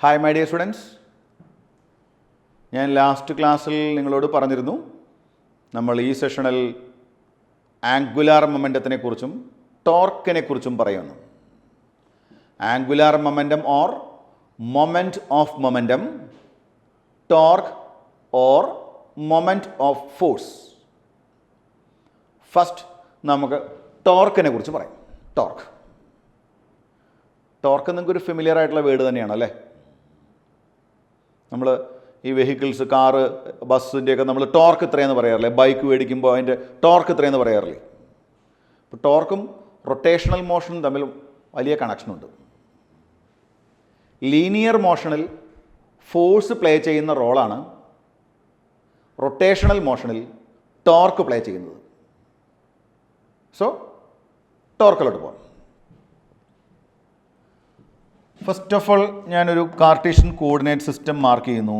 Hi my dear students, ഞാൻ last ക്ലാസ്സിൽ നിങ്ങളോട് പറഞ്ഞിരുന്നു നമ്മൾ ഈ സെഷനിൽ ആംഗുലാർ മൊമെൻറ്റത്തിനെ കുറിച്ചും ടോർക്കിനെ കുറിച്ചും പറയുന്നു. Angular momentum or moment of momentum, torque or moment of force. First നമുക്ക് ടോർക്കിനെ കുറിച്ച് പറയാം. ടോർക്ക് നിങ്ങൾക്കൊരു ഫെമിലിയർ ആയിട്ടുള്ള വേർഡ് തന്നെയാണ് അല്ലേ? നമ്മൾ ഈ വെഹിക്കിൾസ്, കാറ്, ബസ്സിൻ്റെയൊക്കെ നമ്മൾ ടോർക്ക് ഇത്രയെന്ന് പറയാറില്ലേ? ബൈക്ക് മേടിക്കുമ്പോൾ അതിൻ്റെ ടോർക്ക് ഇത്രയെന്ന് പറയാറില്ലേ? ഇപ്പോൾ ടോർക്കും റൊട്ടേഷണൽ മോഷനും തമ്മിൽ വലിയ കണക്ഷനുണ്ട്. ലീനിയർ മോഷനിൽ ഫോഴ്സ് പ്ലേ ചെയ്യുന്ന റോളാണ് റൊട്ടേഷണൽ മോഷനിൽ ടോർക്ക് പ്ലേ ചെയ്യുന്നത്. സോ ടോർക്കിലോട്ട് പോകാം. ഫസ്റ്റ് ഓഫ് ഓൾ ഞാനൊരു കാർട്ടീഷ്യൻ കോർഡിനേറ്റ് സിസ്റ്റം മാർക്ക് ചെയ്യുന്നു.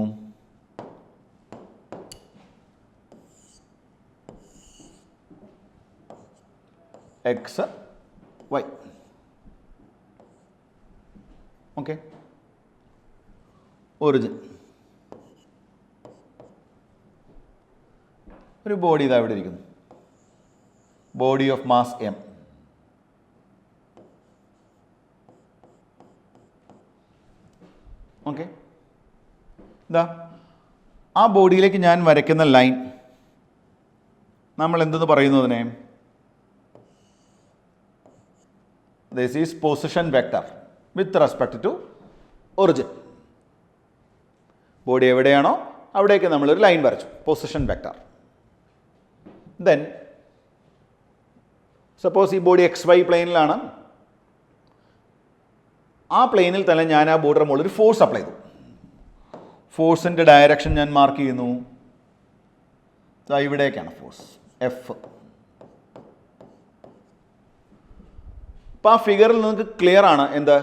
X Y. Okay, origin. ഒരു ബോഡി ഇതാ ഇവിടെ ഇരിക്കുന്നു, body of mass M. Okay, ഇതാ ആ ബോഡിയിലേക്ക് ഞാൻ വരയ്ക്കുന്ന ലൈൻ നമ്മൾ എന്തെന്ന് പറയുന്നു? അതിനെ this is position vector with respect to origin. Body എവിടെയാണോ അവിടേക്ക് നമ്മളൊരു ലൈൻ വരച്ചു, പൊസിഷൻ വെക്ടർ. ദെൻ സപ്പോസ് ഈ ബോഡി എക്സ് വൈ പ്ലെയിനിലാണ്. ആ പ്ലെയിനിൽ തന്നെ ഞാൻ ആ ബോർഡർ മുകളിൽ ഒരു ഫോഴ്സ് അപ്ലൈ ചെയ്തു. ഫോഴ്സിൻ്റെ ഡയറക്ഷൻ ഞാൻ മാർക്ക് ചെയ്യുന്നു. ഇവിടേക്കാണ് ഫോഴ്സ്, എഫ്. അപ്പം ആ ഫിഗറിൽ നിങ്ങൾക്ക് ക്ലിയർ ആണ് എന്ത്?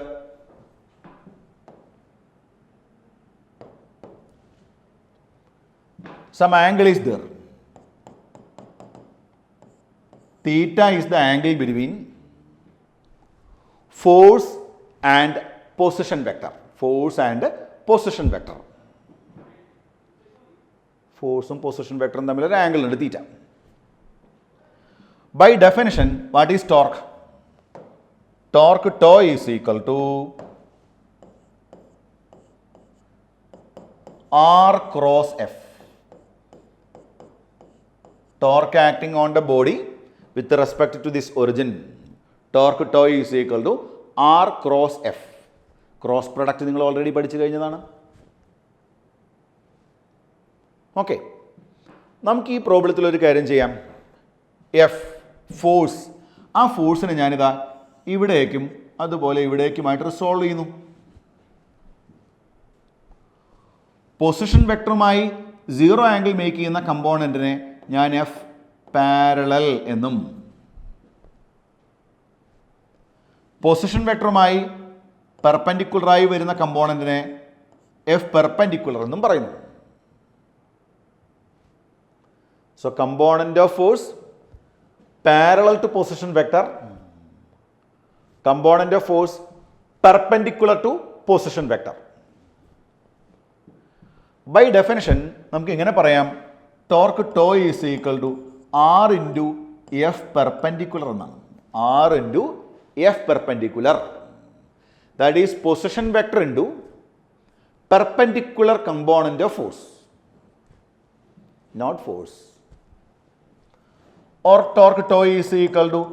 Some angle is there. Theta is the angle between force and position vector. Force and position vector. ഫോഴ്സും പൊസിഷൻ വെക്ടറും തമ്മിൽ ഒരു ആംഗിൾ ഉണ്ട്, theta. By definition what is torque? Torque tau is equal to R cross F. Torque acting on the body with respect to this origin, torque tau is equal to R cross F. Cross product നിങ്ങൾ already പഠിച്ചു കഴിഞ്ഞതാണ്. Okay, നമുക്ക് ഈ പ്രോബ്ലത്തിൽ ഒരു കാര്യം ചെയ്യാം. F force, ആ ഫോഴ്സിനെ ഞാനിതാ ഇവിടേക്കും അതുപോലെ ഇവിടേക്കുമായിട്ട് റിസോൾവ് ചെയ്യുന്നു. പൊസിഷൻ വെക്ടറുമായി സീറോ ആംഗിൾ മേക്ക് ചെയ്യുന്ന കമ്പോണൻറ്റിനെ ഞാൻ എഫ് പാരലൽ എന്നും പൊസിഷൻ വെക്ടറുമായി പെർപെൻഡിക്കുലറായി വരുന്ന കമ്പോണൻറ്റിനെ എഫ് പെർപെൻഡിക്കുലർ എന്നും പറയുന്നു. So component of force parallel to position vector, component of force perpendicular to position vector. By definition നമുക്ക് ഇങ്ങനെ പറയാം, torque tau is equal to R into F perpendicular എന്നാണ്. R into F perpendicular, that is position vector into perpendicular component of force, not force. Or torque tau is equal to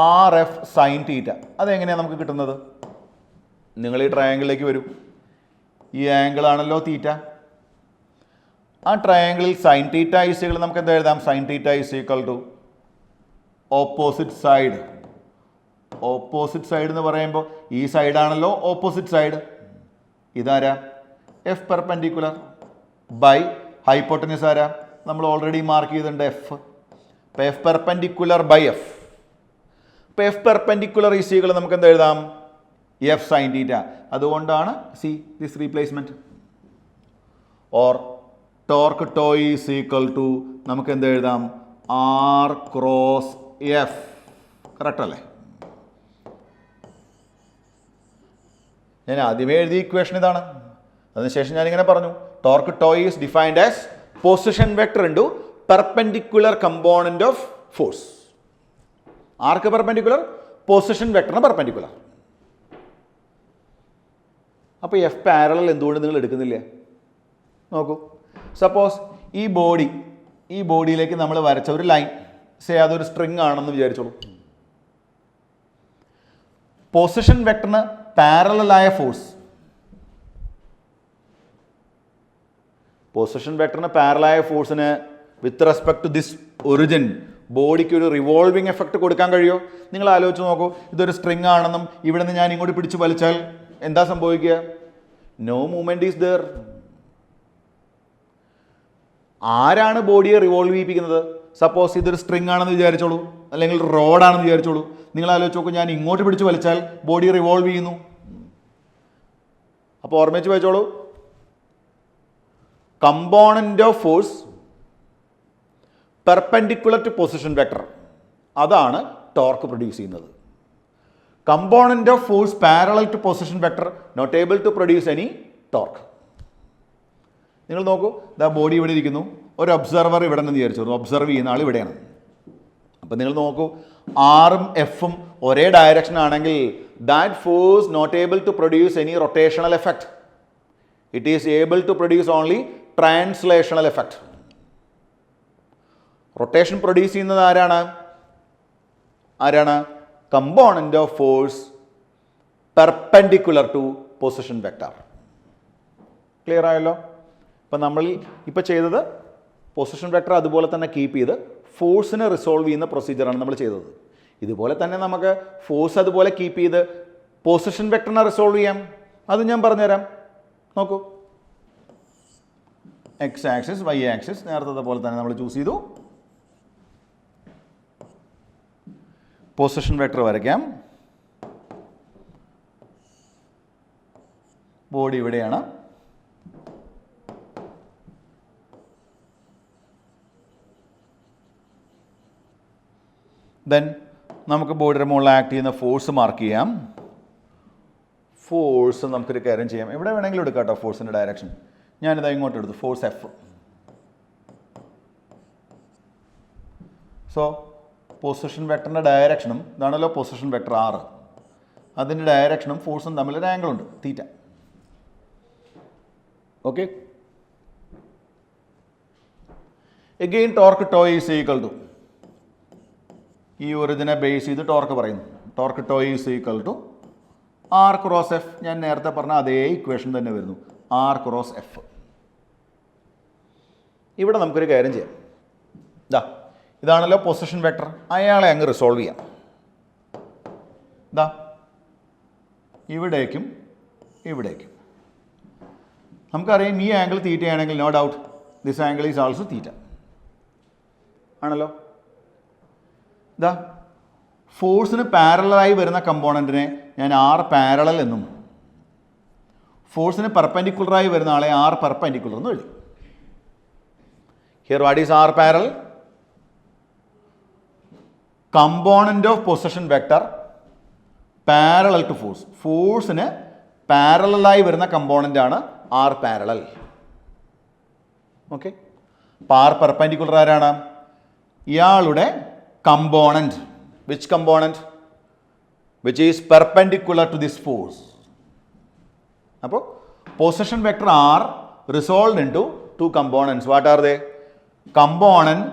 R F sine theta. അതെങ്ങനെയാണ് നമുക്ക് കിട്ടുന്നത്? നിങ്ങൾ ഈ ട്രയാങ്കിളിലേക്ക് വരൂ. ഈ ആംഗിളാണല്ലോ തീറ്റ. ആ ട്രയാങ്കിളിൽ sign theta is നമുക്ക് എന്താ എഴുതാം? Sine theta is equal to opposite side. Opposite side എന്ന് പറയുമ്പോൾ ഈ സൈഡാണല്ലോ ഓപ്പോസിറ്റ് സൈഡ്. ഇതാരാ? എഫ് പെർപെൻഡിക്കുലർ ബൈ ഹൈപ്പോട്ടന്യൂസ് ആരാ? നമ്മൾ ഓൾറെഡി മാർക്ക് ചെയ്തിട്ടുണ്ട്, എഫ്. അപ്പോൾ എഫ് പെർപെൻഡിക്കുലർ ബൈ എഫ്. അപ്പോൾ എഫ് പെർപെൻഡിക്കുലർ ഈസ് ഈക്വൽ നമുക്ക് എന്താ എഴുതാം? F sine theta. അതുകൊണ്ടാണ് see this replacement. Or torque tau is equal to നമുക്ക് എന്ത് എഴുതാം? R cross F. കറക്റ്റ് അല്ലേ? ഞാൻ ആദ്യമേ എഴുതിയ ഇക്വേഷൻ ഇതാണ്. അതിനുശേഷം ഞാനിങ്ങനെ പറഞ്ഞു, torque tau is defined as position vector into perpendicular component of force. ആർക്ക് പെർപെൻഡിക്കുലർ? പൊസിഷൻ വെക്ടറിന് പെർപെൻഡിക്കുലർ. അപ്പോൾ എഫ് പാരലൽ എന്തുകൊണ്ട് നിങ്ങൾ എടുക്കുന്നില്ല? നോക്കൂ, സപ്പോസ് ഈ ബോഡിയിലേക്ക് നമ്മൾ വരച്ച ഒരു ലൈൻ, സേ അതൊരു സ്ട്രിങ് ആണെന്ന് വിചാരിച്ചോളൂ. പൊസിഷൻ വെക്ടറിന് പാരലലായ ഫോഴ്സ്, പൊസിഷൻ വെക്ടറിന് പാരലലായ ഫോഴ്സിന് with respect to this origin ബോഡിക്ക് ഒരു റിവോൾവിംഗ് എഫക്റ്റ് കൊടുക്കാൻ കഴിയുമോ? നിങ്ങൾ ആലോചിച്ച് നോക്കൂ, ഇതൊരു സ്ട്രിങ് ആണെന്നും ഇവിടെ നിന്ന് ഞാൻ ഇങ്ങോട്ട് പിടിച്ച് വലിച്ചാൽ എന്താ സംഭവിക്കുക? No movement is there. ആരാണ് ബോഡിയെ റിവോൾവ് ചെയ്യിപ്പിക്കുന്നത്? സപ്പോസ് ഇതൊരു സ്ട്രിങ് ആണെന്ന് വിചാരിച്ചോളൂ, അല്ലെങ്കിൽ റോഡാണെന്ന് വിചാരിച്ചോളൂ. നിങ്ങൾ ആലോചിച്ച് നോക്കൂ, ഞാൻ ഇങ്ങോട്ട് പിടിച്ച് വലിച്ചാൽ ബോഡി റിവോൾവ് ചെയ്യുന്നു. അപ്പോൾ ഓർമ്മിച്ച് വെച്ചോളൂ, component of force perpendicular to position vector, അതാണ് ടോർക്ക് പ്രൊഡ്യൂസ് ചെയ്യുന്നത്. Component of force parallel to position vector not able to produce any torque. നിങ്ങൾ നോക്കൂ, ദാ ബോഡി ഇവിടെ ഇരിക്കുന്നു, ഒരു ഒബ്സർവർ ഇവിടെ നിന്ന് വിചാരിച്ചു, ഒബ്സർവ് ചെയ്യുന്ന ആൾ ഇവിടെയാണ്. അപ്പം നിങ്ങൾ നോക്കൂ, ആറും എഫും ഒരേ ഡയറക്ഷൻ ആണെങ്കിൽ that force not able to produce any rotational effect. It is able to produce only translational effect. Rotation produce ചെയ്യുന്നത് ആരാണ്? Component of force perpendicular to position vector. Clear ആയല്ലോ? ഇപ്പം നമ്മൾ ഇപ്പോൾ ചെയ്തത് പൊസിഷൻ വെക്ടർ അതുപോലെ തന്നെ കീപ്പ് ചെയ്ത് ഫോഴ്സിനെ റിസോൾവ് ചെയ്യുന്ന പ്രൊസീജിയറാണ് നമ്മൾ ചെയ്തത്. ഇതുപോലെ തന്നെ നമുക്ക് ഫോഴ്സ് അതുപോലെ കീപ്പ് ചെയ്ത് പൊസിഷൻ വെക്ടറിനെ റിസോൾവ് ചെയ്യാം. അത് ഞാൻ പറഞ്ഞുതരാം. നോക്കൂ, എക്സ് ആക്സിസ്, വൈ ആക്സിസ് നേരത്തെ പോലെ തന്നെ നമ്മൾ ചൂസ് ചെയ്തു. പൊസിഷൻ വെക്ടർ വരയ്ക്കാം. ബോഡി ഇവിടെയാണ്. ദെൻ നമുക്ക് ബോഡിയുടെ മുകളിൽ ആക്ട് ചെയ്യുന്ന ഫോഴ്സ് മാർക്ക് ചെയ്യാം. ഫോഴ്സ് നമുക്കൊരു കാര്യം ചെയ്യാം, എവിടെ വേണമെങ്കിലും എടുക്കാം കേട്ടോ ഫോഴ്സിൻ്റെ ഡയറക്ഷൻ. ഞാനിതാ ഇങ്ങോട്ട് എടുത്തു, ഫോഴ്സ് എഫ്. സോ പൊസിഷൻ വെക്ടറിൻ്റെ ഡയറക്ഷനും ഇതാണല്ലോ പൊസിഷൻ വെക്ടർ ആർ, അതിൻ്റെ ഡയറക്ഷനും ഫോഴ്സും തമ്മിലൊരു ആംഗിൾ ഉണ്ട്, theta. Okay, again torque tau is equal to, ഈ ഒറിജിനെ ബേസ് ചെയ്ത് ടോർക്ക് പറയുന്നു. Torque tau is equal to R cross F. ഞാൻ നേരത്തെ പറഞ്ഞ അതേ ഇക്വേഷൻ തന്നെ വരുന്നു, ആർ ക്രോസ് എഫ്. ഇവിടെ നമുക്കൊരു കാര്യം ചെയ്യാം. ഇതാണല്ലോ പൊസിഷൻ വെക്ടർ, അയാളെ അങ്ങ് റിസോൾവ് ചെയ്യാം. ഇവിടേക്കും ഇവിടേക്കും നമുക്കറിയാം ഈ ആംഗിൾ തീറ്റയാണെങ്കിൽ no doubt this angle is also theta ആണല്ലോ. ഫോഴ്സിന് പാരലായി വരുന്ന കമ്പോണൻറ്റിനെ ഞാൻ ആർ പാരലൽ എന്നും ഫോഴ്സിന് പെർപെൻഡിക്കുലറായി വരുന്ന ആളെ ആർ പെർപെൻഡിക്കുലർ എന്നും എഴുതി. Here what is R parallel? Component of position vector parallel to force. ഫോഴ്സിന് പാരലലായി വരുന്ന കമ്പോണൻ്റ് ആണ് ആർ പാരലൽ. ഓക്കെ, അപ്പോൾ ആർ പെർപെൻഡിക്കുലർ ആരാണ്? ഇയാളുടെ കമ്പോണൻറ്റ്. Which component? Which is perpendicular to this force. അപ്പോൾ position vector R resolved into two components. What are they? Component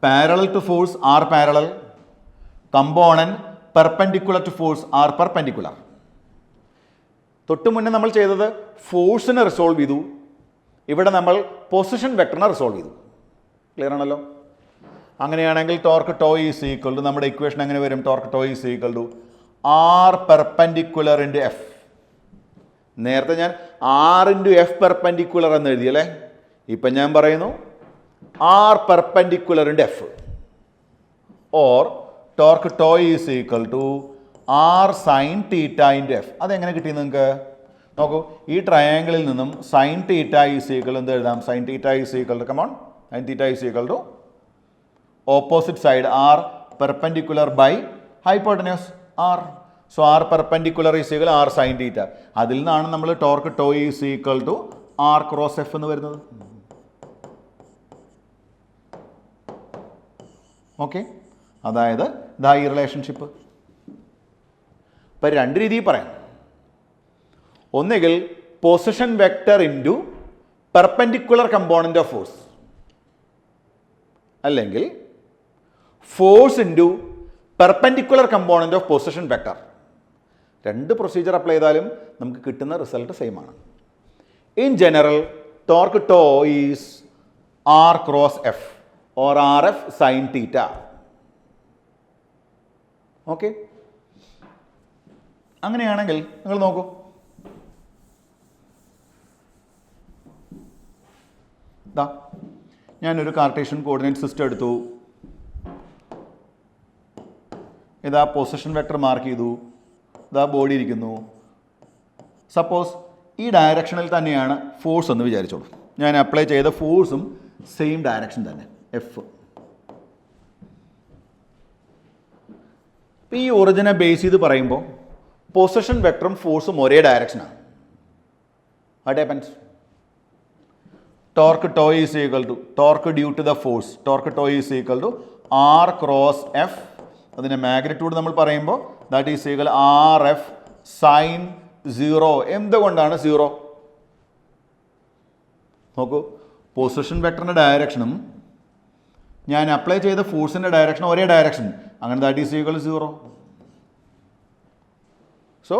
parallel to force R parallel, component perpendicular to force R perpendicular. തൊട്ട് മുന്നേ നമ്മൾ ചെയ്തത് ഫോഴ്സിനെ resolve ചെയ്തു, ഇവിടെ നമ്മൾ position വെക്ടറിനെ റിസോൾവ് ചെയ്തു. ക്ലിയർ ആണല്ലോ? അങ്ങനെയാണെങ്കിൽ torque tau is equal to, നമ്മുടെ ഇക്വേഷൻ എങ്ങനെ വരും? Torque tau is equal to R perpendicular into F. നേരത്തെ ഞാൻ ആർ ഇൻറ്റു എഫ് പെർപെൻഡിക്കുലർ എന്ന് എഴുതിയല്ലേ, ഇപ്പം ഞാൻ പറയുന്നു R perpendicular into F. Or torque tau is equal to R sine theta into F. അതെങ്ങനെ കിട്ടി നിങ്ങൾക്ക്? നോക്കൂ, ഈ ട്രയാങ്കിളിൽ നിന്നും സൈൻ തീറ്റ ഈസ് ഈക്വൽ എന്ത് എഴുതാം? Sine theta is equal to, come on, sine theta is equal to opposite side R perpendicular by hypotenuse R. So R perpendicular is equal R sine theta. അതിൽ നിന്നാണ് നമ്മൾ torque tau is equal to R cross F എന്ന് വരുന്നത്. Okay, അതായത് ഇതാ ഈ relationship. ഇപ്പം രണ്ട് രീതിയിൽ പറയാം. ഒന്നുകിൽ position vector into perpendicular component of force, അല്ലെങ്കിൽ force into perpendicular component of position vector. രണ്ട് പ്രൊസീജിയർ അപ്ലൈ ചെയ്താലും നമുക്ക് കിട്ടുന്ന റിസൾട്ട് സെയിം ആണ്. In general torque tau is R cross F or R F sine theta. Okay, അങ്ങനെയാണെങ്കിൽ നിങ്ങൾ നോക്കൂ, ഇതാ ഞാനൊരു കാർട്ടീഷ്യൻ കോർഡിനേറ്റ് സിസ്റ്റം എടുത്തു. ഇതാ പൊസിഷൻ വെക്ടർ മാർക്ക് ചെയ്തു. ഇതാ ബോഡി ഇരിക്കുന്നു. സപ്പോസ് ഈ ഡയറക്ഷനിൽ തന്നെയാണ് ഫോഴ്സ് എന്ന് വിചാരിച്ചോളൂ. ഞാൻ അപ്ലൈ ചെയ്ത ഫോഴ്സും സെയിം ഡയറക്ഷൻ തന്നെ, എഫ്. ഈ ഒറിജിനെ ബേസ് ചെയ്ത് പറയുമ്പോൾ പൊസിഷൻ വെക്ടറും ഫോഴ്സും ഒരേ ഡയറക്ഷനാണ്. What happens? Torque tau is equal to torque due to the force, torque tau is equal to R cross F. അതിൻ്റെ മാഗ്നിറ്റ്യൂഡ് നമ്മൾ പറയുമ്പോൾ that is equal R F sine 0. എന്തുകൊണ്ടാണ് 0? നോക്കൂ, പൊസിഷൻ വെക്ടറിൻ്റെ ഡയറക്ഷനും ഞാൻ അപ്ലൈ ചെയ്ത ഫോഴ്സിൻ്റെ ഡയറക്ഷനും ഒരേ ഡയറക്ഷൻ. അങ്ങനെ that is equal 0. So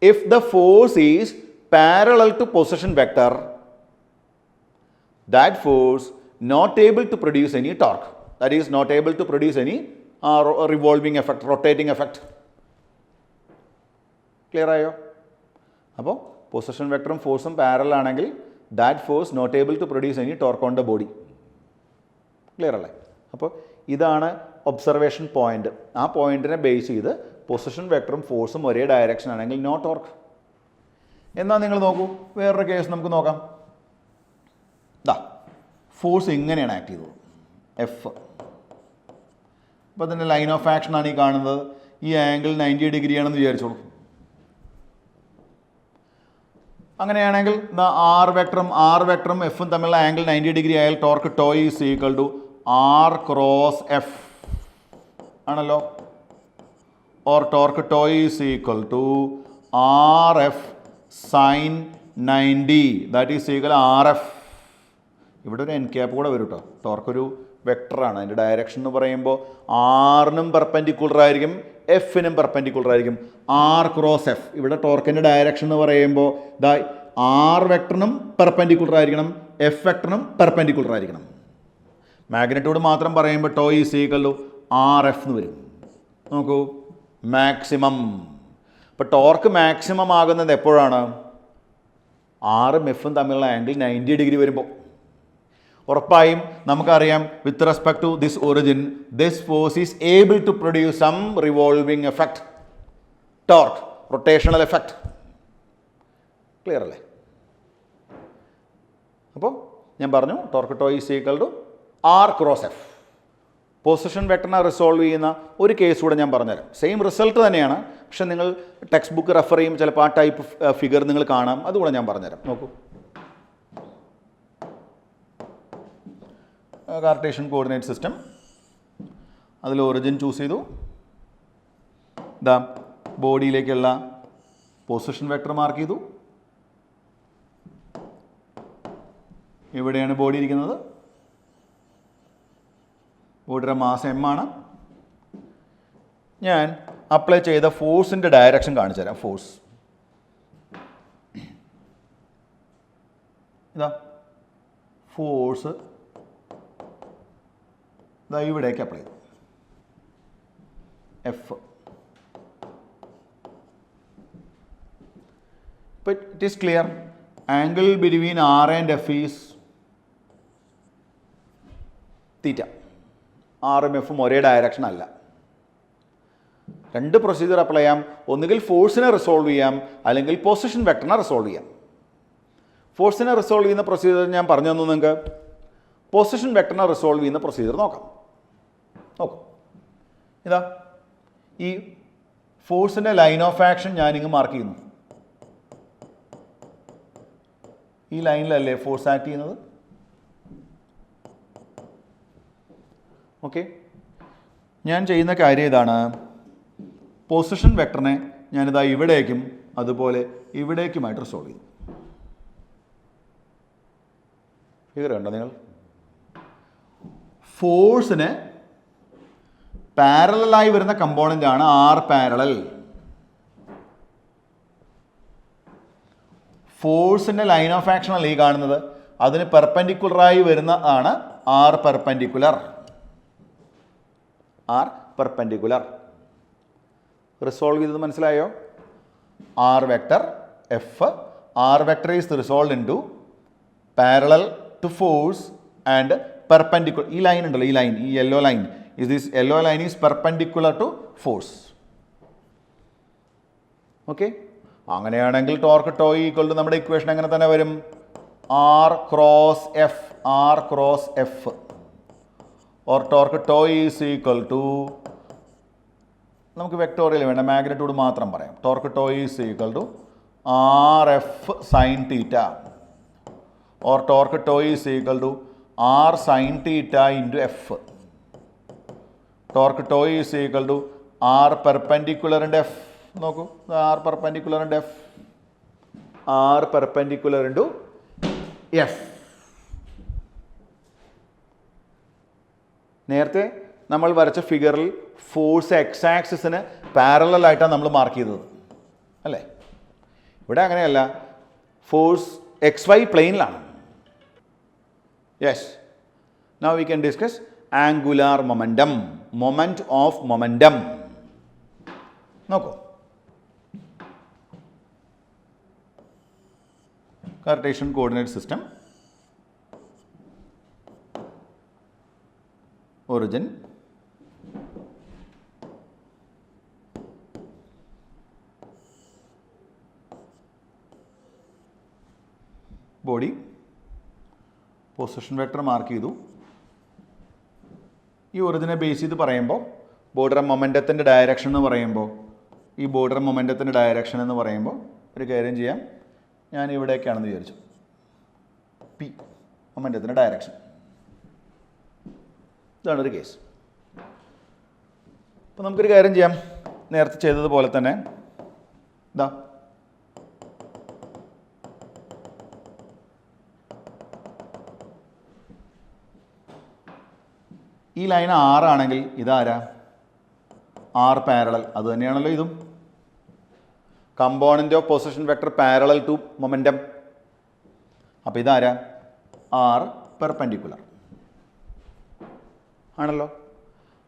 if the force is parallel to position vector, that force not able to produce any torque, that is not able to produce any revolving effect, rotating effect. Clear ആയോ? അപ്പോൾ position വെക്ടറും ഫോഴ്സും parallel ആണെങ്കിൽ that force not able to produce any torque on the body. Clear അല്ലേ? അപ്പോൾ ഇതാണ് observation point. ആ പോയിന്റിനെ ബേസ് ചെയ്ത് പൊസിഷൻ വെക്ടറും ഫോഴ്സും ഒരേ ഡയറക്ഷൻ ആണെങ്കിൽ നോ ടോർക്ക്. എന്നാൽ നിങ്ങൾ നോക്കൂ, വേറൊരു കേസ് നമുക്ക് നോക്കാം. ദാ ഫോഴ്സ് ഇങ്ങനെയാണ് ആക്ട് ചെയ്തത്, എഫ്. അപ്പോൾ അതിൻ്റെ ലൈൻ ഓഫ് ആക്ഷനാണ് ഈ കാണുന്നത്. ഈ ആംഗിൾ 90 ഡിഗ്രി ആണെന്ന് വിചാരിച്ചോളൂ. അങ്ങനെയാണെങ്കിൽ ആർ വെക്ടറും എഫും തമ്മിലുള്ള ആംഗിൾ 90 ഡിഗ്രി ആയാൽ torque tau is equal to R cross F ആണല്ലോ. Or torque tau is equal to R F sine 90, that is equal R F. ഇവിടെ ഒരു എൻ ക്യാപ്പ് കൂടെ വരും കേട്ടോ. ടോർക്ക് ഒരു വെക്ടറാണ്. അതിൻ്റെ ഡയറക്ഷൻ എന്ന് പറയുമ്പോൾ ആറിനും പെർപെൻഡിക്കുലർ ആയിരിക്കും, എഫിനും പെർപെൻഡിക്കുലർ ആയിരിക്കും. ആർ ക്രോസ് എഫ്, ഇവിടെ ടോർക്കിൻ്റെ ഡയറക്ഷൻ എന്ന് പറയുമ്പോൾ ദാ ആർ വെക്ടറിനും പെർപെൻഡിക്കുലർ ആയിരിക്കണം, എഫ് വെക്ടറിനും പെർപെൻഡിക്കുലർ ആയിരിക്കണം. മാഗ്നിറ്റ്യൂഡ് മാത്രം പറയുമ്പോൾ tau is equal to R F എന്ന് വരും. നോക്കൂ, മാക്സിമം. ഇപ്പോൾ ടോർക്ക് മാക്സിമം ആകുന്നത് എപ്പോഴാണ്? ആറും എഫും തമ്മിലുള്ള ആംഗിൾ 90 ഡിഗ്രി വരുമ്പോൾ. ഉറപ്പായും നമുക്കറിയാം, with respect to this origin this force is able to produce some revolving effect, torque, rotational effect. Clear അല്ലേ? അപ്പോൾ ഞാൻ പറഞ്ഞു torque tau is equal to R cross F. Position വെക്ടറിനെ റിസോൾവ് ചെയ്യുന്ന ഒരു കേസ് കൂടെ ഞാൻ പറഞ്ഞുതരാം. സെയിം റിസൾട്ട് തന്നെയാണ്, പക്ഷെ നിങ്ങൾ ടെക്സ്റ്റ് ബുക്ക് റെഫർ ചെയ്യുമ്പോൾ ചിലപ്പോൾ ആ ടൈപ്പ് ഫിഗർ നിങ്ങൾ കാണാം. അതുകൂടെ ഞാൻ പറഞ്ഞുതരാം. നോക്കൂ, കാർട്ടീഷ്യൻ കോർഡിനേറ്റ് സിസ്റ്റം, അതിൽ ഒറിജിൻ ചൂസ് ചെയ്തു. ഇതാ ബോഡിയിലേക്കുള്ള പൊസിഷൻ വെക്ടർ മാർക്ക് ചെയ്തു. ഇവിടെയാണ് ബോഡി ഇരിക്കുന്നത്. ബോഡിയുടെ മാസ് എം ആണ്. ഞാൻ അപ്ലൈ ചെയ്ത ഫോഴ്സിൻ്റെ ഡയറക്ഷൻ കാണിച്ചു തരാം. ഫോഴ്സ് ഇതാ, ഫോഴ്സ് ഇതാ ഇവിടേക്ക് അപ്ലൈ ചെയ്തു, എഫ്. ഇപ്പം it is clear, angle between R and F is theta. ആറും എഫും ഒരേ ഡയറക്ഷൻ അല്ല. രണ്ട് പ്രൊസീജിയർ അപ്ലൈ ചെയ്യാം. ഒന്നുകിൽ ഫോഴ്സിനെ റിസോൾവ് ചെയ്യാം, അല്ലെങ്കിൽ പൊസിഷൻ വെക്ടറിനെ റിസോൾവ് ചെയ്യാം. ഫോഴ്സിനെ റിസോൾവ് ചെയ്യുന്ന പ്രൊസീജിയർ ഞാൻ പറഞ്ഞു തന്നു നിങ്ങൾക്ക്. പൊസിഷൻ വെക്ടറിനെ റിസോൾവ് ചെയ്യുന്ന പ്രൊസീജിയർ നോക്കാം. നോക്കാം, ഇതാ ഈ ഫോഴ്സിൻ്റെ ലൈൻ ഓഫ് ആക്ഷൻ ഞാനിങ്ങ് മാർക്ക് ചെയ്യുന്നു. ഈ ലൈനിലല്ലേ ഫോഴ്സ് ആക്ട് ചെയ്യുന്നത്? ഓക്കെ, ഞാൻ ചെയ്യുന്ന കാര്യം ഇതാണ്. പൊസിഷൻ വെക്ടറിനെ ഞാനിതാ ഇവിടേക്കും അതുപോലെ ഇവിടേക്കുമായിട്ട് റിസോൾവ് ചെയ്തു. ഫിഗർ കണ്ടോ നിങ്ങൾ? ഫോഴ്സിന് പാരലലായി വരുന്ന കമ്പോണൻ്റ് ആണ് ആർ പാരലൽ. ഫോഴ്സിൻ്റെ ലൈൻ ഓഫ് ആക്ഷൻ അല്ല ഈ കാണുന്നത്, അതിന് പെർപെൻഡിക്കുലറായി വരുന്ന ആണ് R perpendicular. R perpendicular resolve ചെയ്തത് മനസ്സിലായോ? R vector F, R vector is resolve into parallel to force and perpendicular. ഈ ലൈൻ ഉണ്ടല്ലോ, ഈ ലൈൻ, ഈ yellow line, this yellow line is perpendicular to force. Okay, അങ്ങനെയാണെങ്കിൽ torque tau equal to നമ്മുടെ equation എങ്ങനെ തന്നെ വരും? R cross F, R cross F, or torque tau is equal to, നമുക്ക് വെക്ടോറിയൽ വേണ്ട, മാഗ്നിറ്റ്യൂഡ് മാത്രം പറയാം. Torque tau is equal to R F sine theta, or torque tau is equal to R sine theta into F. Torque tau is equal to R പെർപെൻഡിക്കുലറിൻ്റെ F. നോക്കൂ, R പെർപെൻഡിക്കുലറിൻ്റെ F, R perpendicular into F. നേരത്തെ നമ്മൾ വരച്ച ഫിഗറിൽ force X ആക്സിസിന് പാരലലായിട്ടാണ് നമ്മൾ mark ചെയ്തത് അല്ലേ? ഇവിടെ അങ്ങനെയല്ല, ഫോഴ്സ് എക്സ് വൈ പ്ലെയിനിലാണ്. Yes, now we can discuss angular momentum, moment of momentum. നോക്കൂ, Cartesian coordinate system, origin, body, position vector mark ചെയ്തു. ഈ ഒറിജിനെ ബേസ് ചെയ്ത് പറയുമ്പോൾ ബോർഡർ മൊമെൻറ്റത്തിൻ്റെ ഡയറക്ഷൻ എന്ന് പറയുമ്പോൾ, ഈ ബോർഡർ മൊമെൻറ്റത്തിൻ്റെ ഡയറക്ഷൻ എന്ന് പറയുമ്പോൾ ഒരു കാര്യം ചെയ്യാം, ഞാൻ ഇവിടേക്കാണെന്ന് വിചാരിച്ചു. പി മൊമെൻറ്റത്തിൻ്റെ ഡയറക്ഷൻ, ഇതാണൊരു കേസ്. അപ്പോൾ നമുക്കൊരു കാര്യം ചെയ്യാം, നേരത്തെ ചെയ്തതുപോലെ തന്നെ ഇതാ ഈ ലൈൻ ആറാണെങ്കിൽ ഇതാരാ? R parallel. അത് തന്നെയാണല്ലോ ഇതും. Component of position vector parallel to momentum. അപ്പോൾ ഇതാരാ? ആർ പെർപെൻഡിക്കുലർ ആണല്ലോ.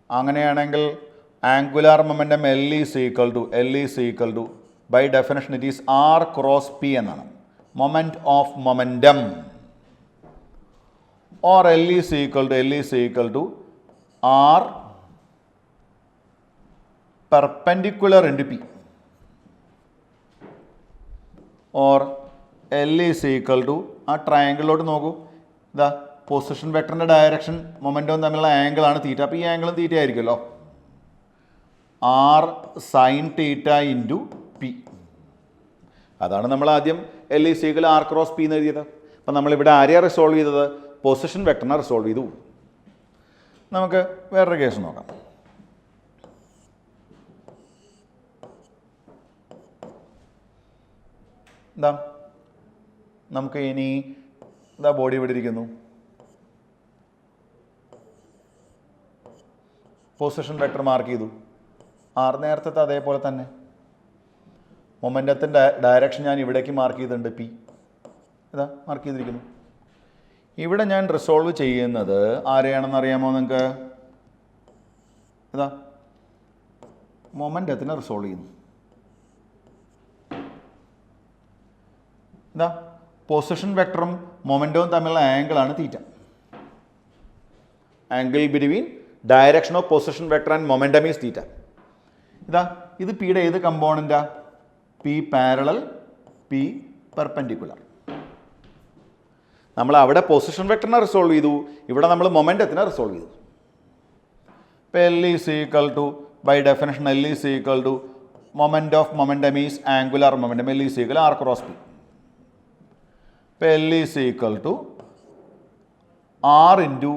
അങ്ങനെയാണെങ്കിൽ angular momentum L is equal to by definition it is R cross P എന്നാണ്. Moment of momentum or L is equal to R perpendicular into P, or L is equal to, ആ ട്രയാങ്കിളിലോട്ട് നോക്കൂ, ഇതാ position വെക്ടറിൻ്റെ direction മൊമെൻറ്റവും തമ്മിലുള്ള ആംഗിളാണ് തീറ്റ. അപ്പോൾ ഈ ആംഗിളും തീറ്റ ആയിരിക്കുമല്ലോ. R sine theta into P, അതാണ് നമ്മൾ ആദ്യം L is equal R cross P എന്ന് എഴുതിയത്. അപ്പം നമ്മളിവിടെ ആരെയാണ് റിസോൾവ് ചെയ്തത്? പൊസിഷൻ വെക്ടറിനെ റിസോൾവ് ചെയ്തു. നമുക്ക് വേറൊരു കേസ് നോക്കാം. എന്താ, നമുക്ക് ഇനി ഇതാ ബോഡി ഇവിടെ ഇരിക്കുന്നു, പൊസിഷൻ വെക്ടർ മാർക്ക് ചെയ്തു, ആർ നേരത്തെ അതേപോലെ തന്നെ. മൊമെൻറ്റത്തിൻ്റെ ഡയറക്ഷൻ ഞാൻ ഇവിടേക്ക് മാർക്ക് ചെയ്തിട്ടുണ്ട്, പി ഇതാ മാർക്ക് ചെയ്തിരിക്കുന്നു. ഇവിടെ ഞാൻ റിസോൾവ് ചെയ്യുന്നത് ആരെയാണെന്ന് അറിയാമോ നിങ്ങൾക്ക്? ഇതാ മൊമെൻറ്റത്തിനെ റിസോൾവ് ചെയ്യുന്നു. ഇതാ പൊസിഷൻ വെക്ടറും മൊമെൻറ്റവും തമ്മിലുള്ള ആംഗിളാണ് theta. Angle between direction of position vector and momentum is theta. ഇതാ ഇത് പിയുടെ ഏത് കമ്പോണൻ്റാ? P parallel, P perpendicular. നമ്മൾ അവിടെ പൊസിഷൻ വെക്ടറിനെ റിസോൾവ് ചെയ്തു, ഇവിടെ നമ്മൾ മൊമെൻറ്റത്തിനെ റിസോൾവ് ചെയ്തു. ഇപ്പോൾ L is equal to, by definition L is equal to moment of momentum is angular momentum, L is equal R cross P. ഇപ്പോൾ L is equal to R into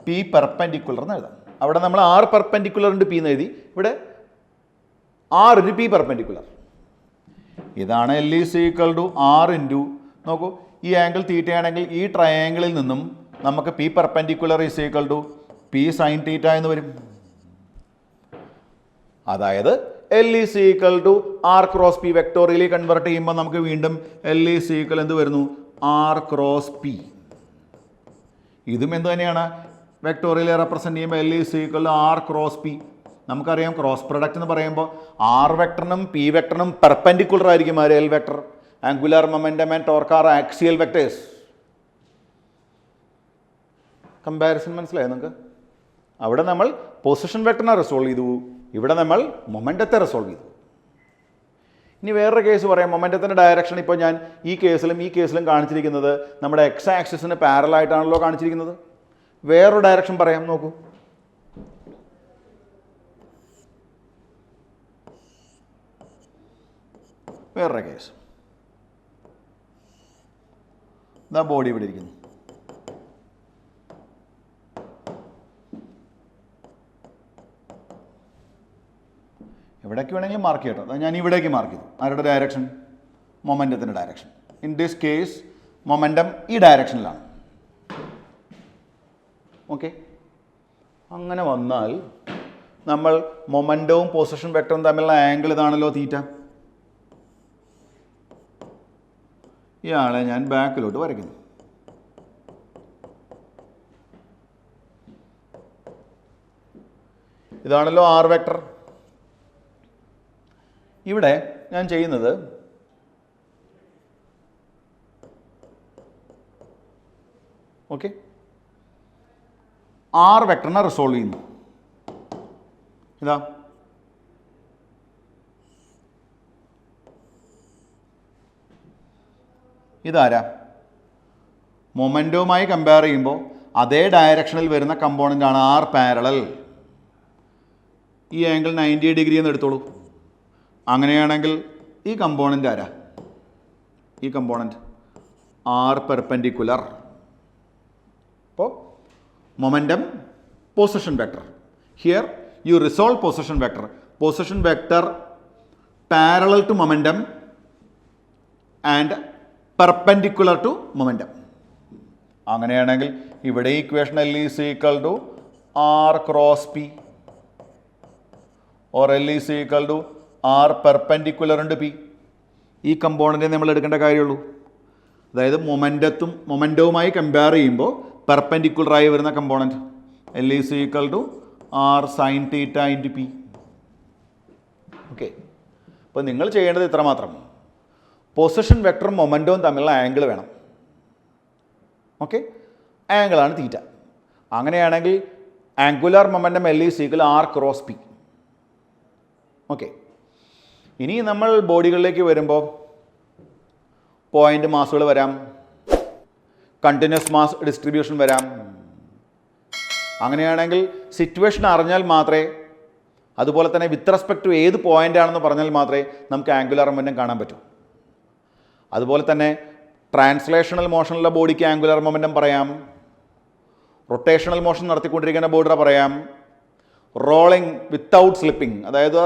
P perpendicular എന്ന് എഴുതാം. അവിടെ നമ്മൾ R perpendicular into P എന്ന് എഴുതി, ഇവിടെ R into P perpendicular. ഇതാണ് L is equal to R into, നോക്കൂ, ഈ ആംഗിൾ തീറ്റയാണെങ്കിൽ ഈ ട്രയാങ്കിളിൽ നിന്നും നമുക്ക് P perpendicular is equal to P sine theta എന്ന് വരും. അതായത് L is equal to R cross P vectorially convert ചെയ്യുമ്പോൾ നമുക്ക് വീണ്ടും L ഈസ് ഈക്വൽ എന്ത് വരുന്നു, ആർ ക്രോസ് പി. ഇതും എന്ത് തന്നെയാണ്, വെക്ടോറിയലി റെപ്രസെൻറ്റ് ചെയ്യുമ്പോൾ L is equal to R cross P. നമുക്കറിയാം ക്രോസ് പ്രൊഡക്റ്റ് എന്ന് പറയുമ്പോൾ ആർ വെക്ടറിനും പി വെക്ടറിനും പെർപെൻഡിക്കുലർ ആയിരിക്കും ആര്, L vector. Angular momentum and torque are axial vectors. Comparison മനസ്സിലായോ നിങ്ങൾക്ക്? അവിടെ നമ്മൾ പൊസിഷൻ വെക്ടറിനെ റിസോൾവ് ചെയ്തു, ഇവിടെ നമ്മൾ മൊമെൻറ്റത്തെ റിസോൾവ് ചെയ്തു. ഇനി വേറൊരു കേസ് പറയാം. മൊമെൻറ്റത്തിൻ്റെ ഡയറക്ഷൻ ഇപ്പോൾ ഞാൻ ഈ കേസിലും കാണിച്ചിരിക്കുന്നത് നമ്മുടെ എക്സ് ആക്സിസിന് പാരലായിട്ടാണല്ലോ കാണിച്ചിരിക്കുന്നത്. വേറൊരു ഡയറക്ഷൻ പറയാം, നോക്കൂ. വേറൊരു കേസ്, ഇതാ ബോഡി ഇവിടെ ഇരിക്കുന്നു. എവിടേക്ക് വേണമെങ്കിലും മാർക്ക് ചെയ്യട്ടോ. അത് ഞാൻ ഇവിടേക്ക് മാർക്ക് ചെയ്തു. ആരുടെ ഡയറക്ഷൻ? മൊമെൻറ്റത്തിൻ്റെ direction. In this case momentum ഈ ഡയറക്ഷനിലാണ്. ഓക്കെ, അങ്ങനെ വന്നാൽ നമ്മൾ മൊമെൻറ്റവും പൊസിഷൻ വെക്ടറും തമ്മിലുള്ള ആംഗിൾ ഇതാണല്ലോ തീറ്റ. ഇയാളെ ഞാൻ ബാക്കിലോട്ട് വരയ്ക്കുന്നു. ഇതാണല്ലോ ആർ വെക്ടർ. ഇവിടെ ഞാൻ ചെയ്യുന്നത് ഓക്കെ, ആർ വെക്ടറിനെ റിസോൾവ് ചെയ്യുന്നു. ഇതാ ഇതാരാ? മൊമെൻറ്റവുമായി കമ്പയർ ചെയ്യുമ്പോൾ അതേ ഡയറക്ഷനിൽ വരുന്ന കമ്പോണൻ്റാണ് ആർ പാരലൽ. ഈ ആംഗിൾ 90 ഡിഗ്രി എന്ന് എടുത്തോളൂ. അങ്ങനെയാണെങ്കിൽ ഈ കമ്പോണൻ്റ് ആരാ? ഈ കമ്പോണൻ്റ് ആർ പെർപെൻഡിക്കുലർ. അപ്പോൾ momentum position vector. Here you resolve position vector. Position vector parallel to momentum and perpendicular to momentum. അങ്ങനെയാണെങ്കിൽ ഇവിടെ equation L is equal to R cross P or L is equal to R perpendicular ഉണ്ട് P. ഈ കമ്പോണൻറ്റിനെ നമ്മൾ എടുക്കേണ്ട കാര്യമുള്ളൂ. അതായത് മൊമെൻറ്റവുമായി compare ചെയ്യുമ്പോൾ പെർപെൻഡിക്കുലറായി വരുന്ന component L is equal to R sine theta into P. Okay, അപ്പോൾ നിങ്ങൾ ചെയ്യേണ്ടത് ഇത്ര മാത്രം. പൊസിഷൻ വെക്ടറും മൊമെൻറ്റവും തമ്മിലുള്ള ആംഗിൾ വേണം. ഓക്കെ, ആംഗിളാണ് തീറ്റ. അങ്ങനെയാണെങ്കിൽ angular momentum L is equal R cross P. Okay, ഇനി നമ്മൾ ബോഡികളിലേക്ക് വരുമ്പോൾ പോയിൻ്റ് മാസുകൾ വരാം, കണ്ടിന്യൂസ് മാസ് ഡിസ്ട്രിബ്യൂഷൻ വരാം. അങ്ങനെയാണെങ്കിൽ സിറ്റുവേഷൻ അറിഞ്ഞാൽ മാത്രമേ, അതുപോലെ തന്നെ വിത്ത് റെസ്പെക്ട് ടു ഏത് പോയിൻ്റ് ആണെന്ന് പറഞ്ഞാൽ മാത്രമേ നമുക്ക് ആംഗുലാർ മൊമെൻറ്റം കാണാൻ പറ്റൂ. അതുപോലെ തന്നെ ട്രാൻസ്ലേഷണൽ മോഷനുള്ള ബോഡിക്ക് ആംഗുലാർ മൊമെൻറ്റം പറയാം, റൊട്ടേഷണൽ മോഷൻ നടത്തിക്കൊണ്ടിരിക്കുന്ന ബോഡിയുടെ പറയാം, റോളിംഗ് വിത്തൗട്ട് സ്ലിപ്പിംഗ്, അതായത്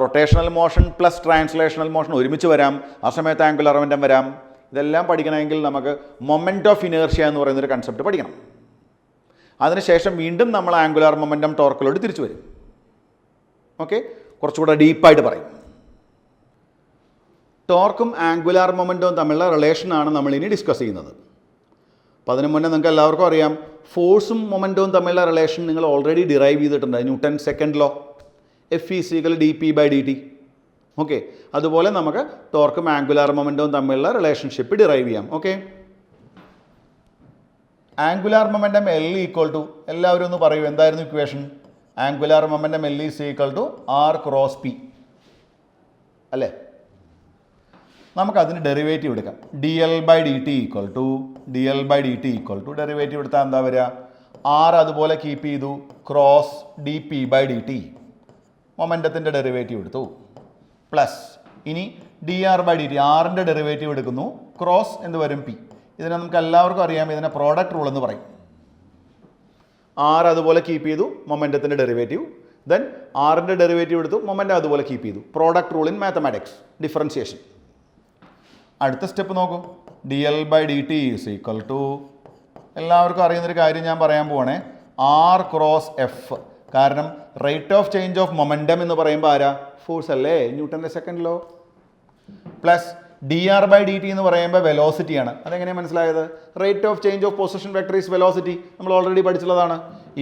rotational motion plus translational motion ഒരുമിച്ച് വരാം. ആ സമയത്ത് ആംഗുലാർ മൊമെൻറ്റം വരാം. ഇതെല്ലാം പഠിക്കണമെങ്കിൽ നമുക്ക് മൊമെൻറ്റ് ഓഫ് ഇനേർഷ്യ എന്ന് പറയുന്നൊരു കൺസെപ്റ്റ് പഠിക്കണം. അതിനുശേഷം വീണ്ടും നമ്മൾ ആംഗുലാർ മൊമെൻറ്റം ടോർക്കിലോട്ട് തിരിച്ചു വരും. ഓക്കെ, കുറച്ചുകൂടെ ഡീപ്പായിട്ട് പറയും. ടോർക്കും ആംഗുലാർ മൊമെൻറ്റവും തമ്മിലുള്ള റിലേഷനാണ് നമ്മളിനി ഡിസ്കസ് ചെയ്യുന്നത്. അപ്പോൾ അതിന് മുന്നേ നിങ്ങൾക്ക് എല്ലാവർക്കും അറിയാം, ഫോഴ്സും മൊമെൻറ്റവും തമ്മിലുള്ള റിലേഷൻ നിങ്ങൾ ഓൾറെഡി ഡിറൈവ് ചെയ്തിട്ടുണ്ട്. Newton second law, F is equal dp/dt. Okay, അതുപോലെ നമുക്ക് ടോർക്കും ആംഗുലാർ മൊമെൻറ്റവും തമ്മിലുള്ള റിലേഷൻഷിപ്പ് ഡിറൈവ് ചെയ്യാം. Okay, angular momentum L equal to, എല്ലാവരും ഒന്ന് പറയൂ, എന്തായിരുന്നു equation? Angular momentum L is equal to R cross P അല്ലേ? നമുക്കതിന് ഡെറിവേറ്റീവ് എടുക്കാം. dl/dt ഈക്വൽ ടു ഡെറിവേറ്റീവ് എടുത്താൽ എന്താ വരിക? ആർ അതുപോലെ കീപ്പ് ചെയ്തു, ക്രോസ് dp/dt മൊമെൻറ്റത്തിൻ്റെ ഡെറിവേറ്റീവ് എടുത്തു, പ്ലസ് ഇനി D R by D T, ആറിൻ്റെ ഡെറിവേറ്റീവ് എടുക്കുന്നു, ക്രോസ് എന്ത് വരും പി. ഇതിനെ നമുക്ക് എല്ലാവർക്കും അറിയാം, ഇതിനെ പ്രോഡക്റ്റ് റൂൾ എന്ന് പറയും. ആർ അതുപോലെ കീപ്പ് ചെയ്തു, മൊമെൻറ്റത്തിൻ്റെ ഡെറിവേറ്റീവ്. ദെൻ ആറിൻ്റെ ഡെറിവേറ്റീവ് എടുത്തു, മൊമെൻറ്റം അതുപോലെ കീപ്പ് ചെയ്തു. Product rule in mathematics, differentiation. അടുത്ത സ്റ്റെപ്പ് നോക്കൂ. D L by D T is equal to, എല്ലാവർക്കും അറിയുന്നൊരു കാര്യം ഞാൻ പറയാൻ പോവാണേ, ആർ ക്രോസ് എഫ്. കാരണം rate of change of momentum എന്ന് പറയുമ്പോൾ ആരാ? ഫോഴ്സ് അല്ലേ, ന്യൂട്ടൻ്റെ second law. Plus D R by D T എന്ന് പറയുമ്പോൾ വെലോസിറ്റിയാണ്. അതെങ്ങനെയാണ് മനസ്സിലായത്? Rate of change of position vector is velocity, നമ്മൾ ഓൾറെഡി പഠിച്ചുള്ളതാണ്.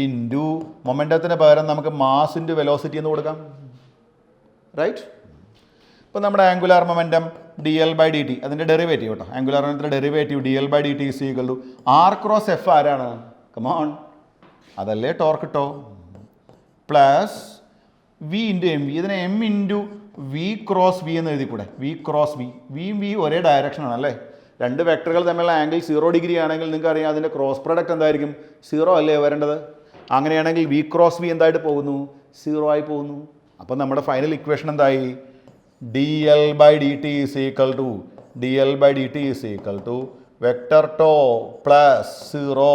ഇൻറ്റു മൊമെൻറ്റത്തിന് പകരം നമുക്ക് മാസ് ഇൻറ്റു വെലോസിറ്റി എന്ന് കൊടുക്കാം, റൈറ്റ്? ഇപ്പോൾ നമ്മുടെ angular momentum D L by D T, അതിൻ്റെ ഡെറിവേറ്റീവ് കേട്ടോ, ആംഗുലാർ മൊമെൻറ്റത്തിൻ്റെ derivative D L by D T is equal to R cross F. ആരാണ്? കമോൺ, അതല്ലേ ടോർക്ക് കേട്ടോ. Plus V into M V. ഇതിനെ M into V cross V എന്ന് എഴുതിക്കൂടെ? V cross V. വിയും വി ഒരേ ഡയറക്ഷനാണ് അല്ലേ? രണ്ട് വെക്ടറുകൾ തമ്മിലുള്ള ആംഗിൾ 0 ഡിഗ്രി ആണെങ്കിൽ നിങ്ങൾക്ക് അറിയാം അതിൻ്റെ ക്രോസ് പ്രൊഡക്റ്റ് എന്തായിരിക്കും? 0 അല്ലേ വരേണ്ടത്? അങ്ങനെയാണെങ്കിൽ വി ക്രോസ് വി എന്തായിട്ട് പോകുന്നു? 0 ആയി പോകുന്നു. അപ്പം നമ്മുടെ ഫൈനൽ ഇക്വേഷൻ എന്തായി? D L by D T is equal to vector tau plus 0.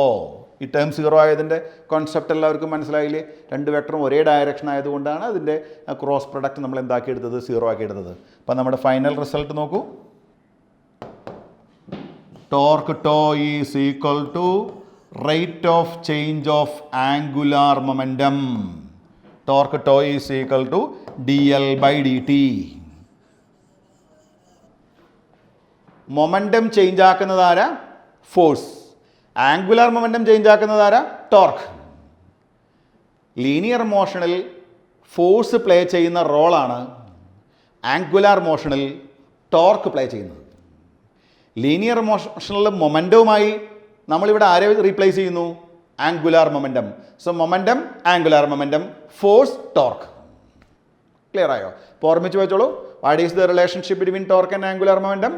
ഈ ടേം 0 ആയതിൻ്റെ കോൺസെപ്റ്റ് എല്ലാവർക്കും മനസ്സിലായില്ലേ? രണ്ട് വെക്ടറും ഒരേ ഡയറക്ഷൻ ആയതുകൊണ്ടാണ് അതിൻ്റെ ക്രോസ് പ്രൊഡക്റ്റ് നമ്മൾ എന്താക്കി എടുത്തത്? 0 ആക്കി എടുത്തത്. അപ്പം നമ്മുടെ ഫൈനൽ റിസൾട്ട് നോക്കൂ. Torque tau is equal to rate of change of angular momentum. Torque tau is equal to D L by D T. Momentum change ആക്കുന്നത് ആരാ? ഫോഴ്സ്. ആംഗുലാർ മൊമെൻറ്റം ചേഞ്ച് ആക്കുന്നത് ആരാ? ടോർക്ക്. ലീനിയർ മോഷനിൽ force play ചെയ്യുന്ന റോളാണ് angular മോഷനിൽ torque play ചെയ്യുന്നത്. Linear മോഷനിൽ മൊമെൻറ്റവുമായി നമ്മളിവിടെ ആരെ റീപ്ലേസ് ചെയ്യുന്നു? Angular momentum. So momentum, angular momentum, force, torque. Clear ആയോ? അപ്പോൾ ഓർമ്മിച്ച് വെച്ചോളൂ. What is the relationship between torque and angular momentum?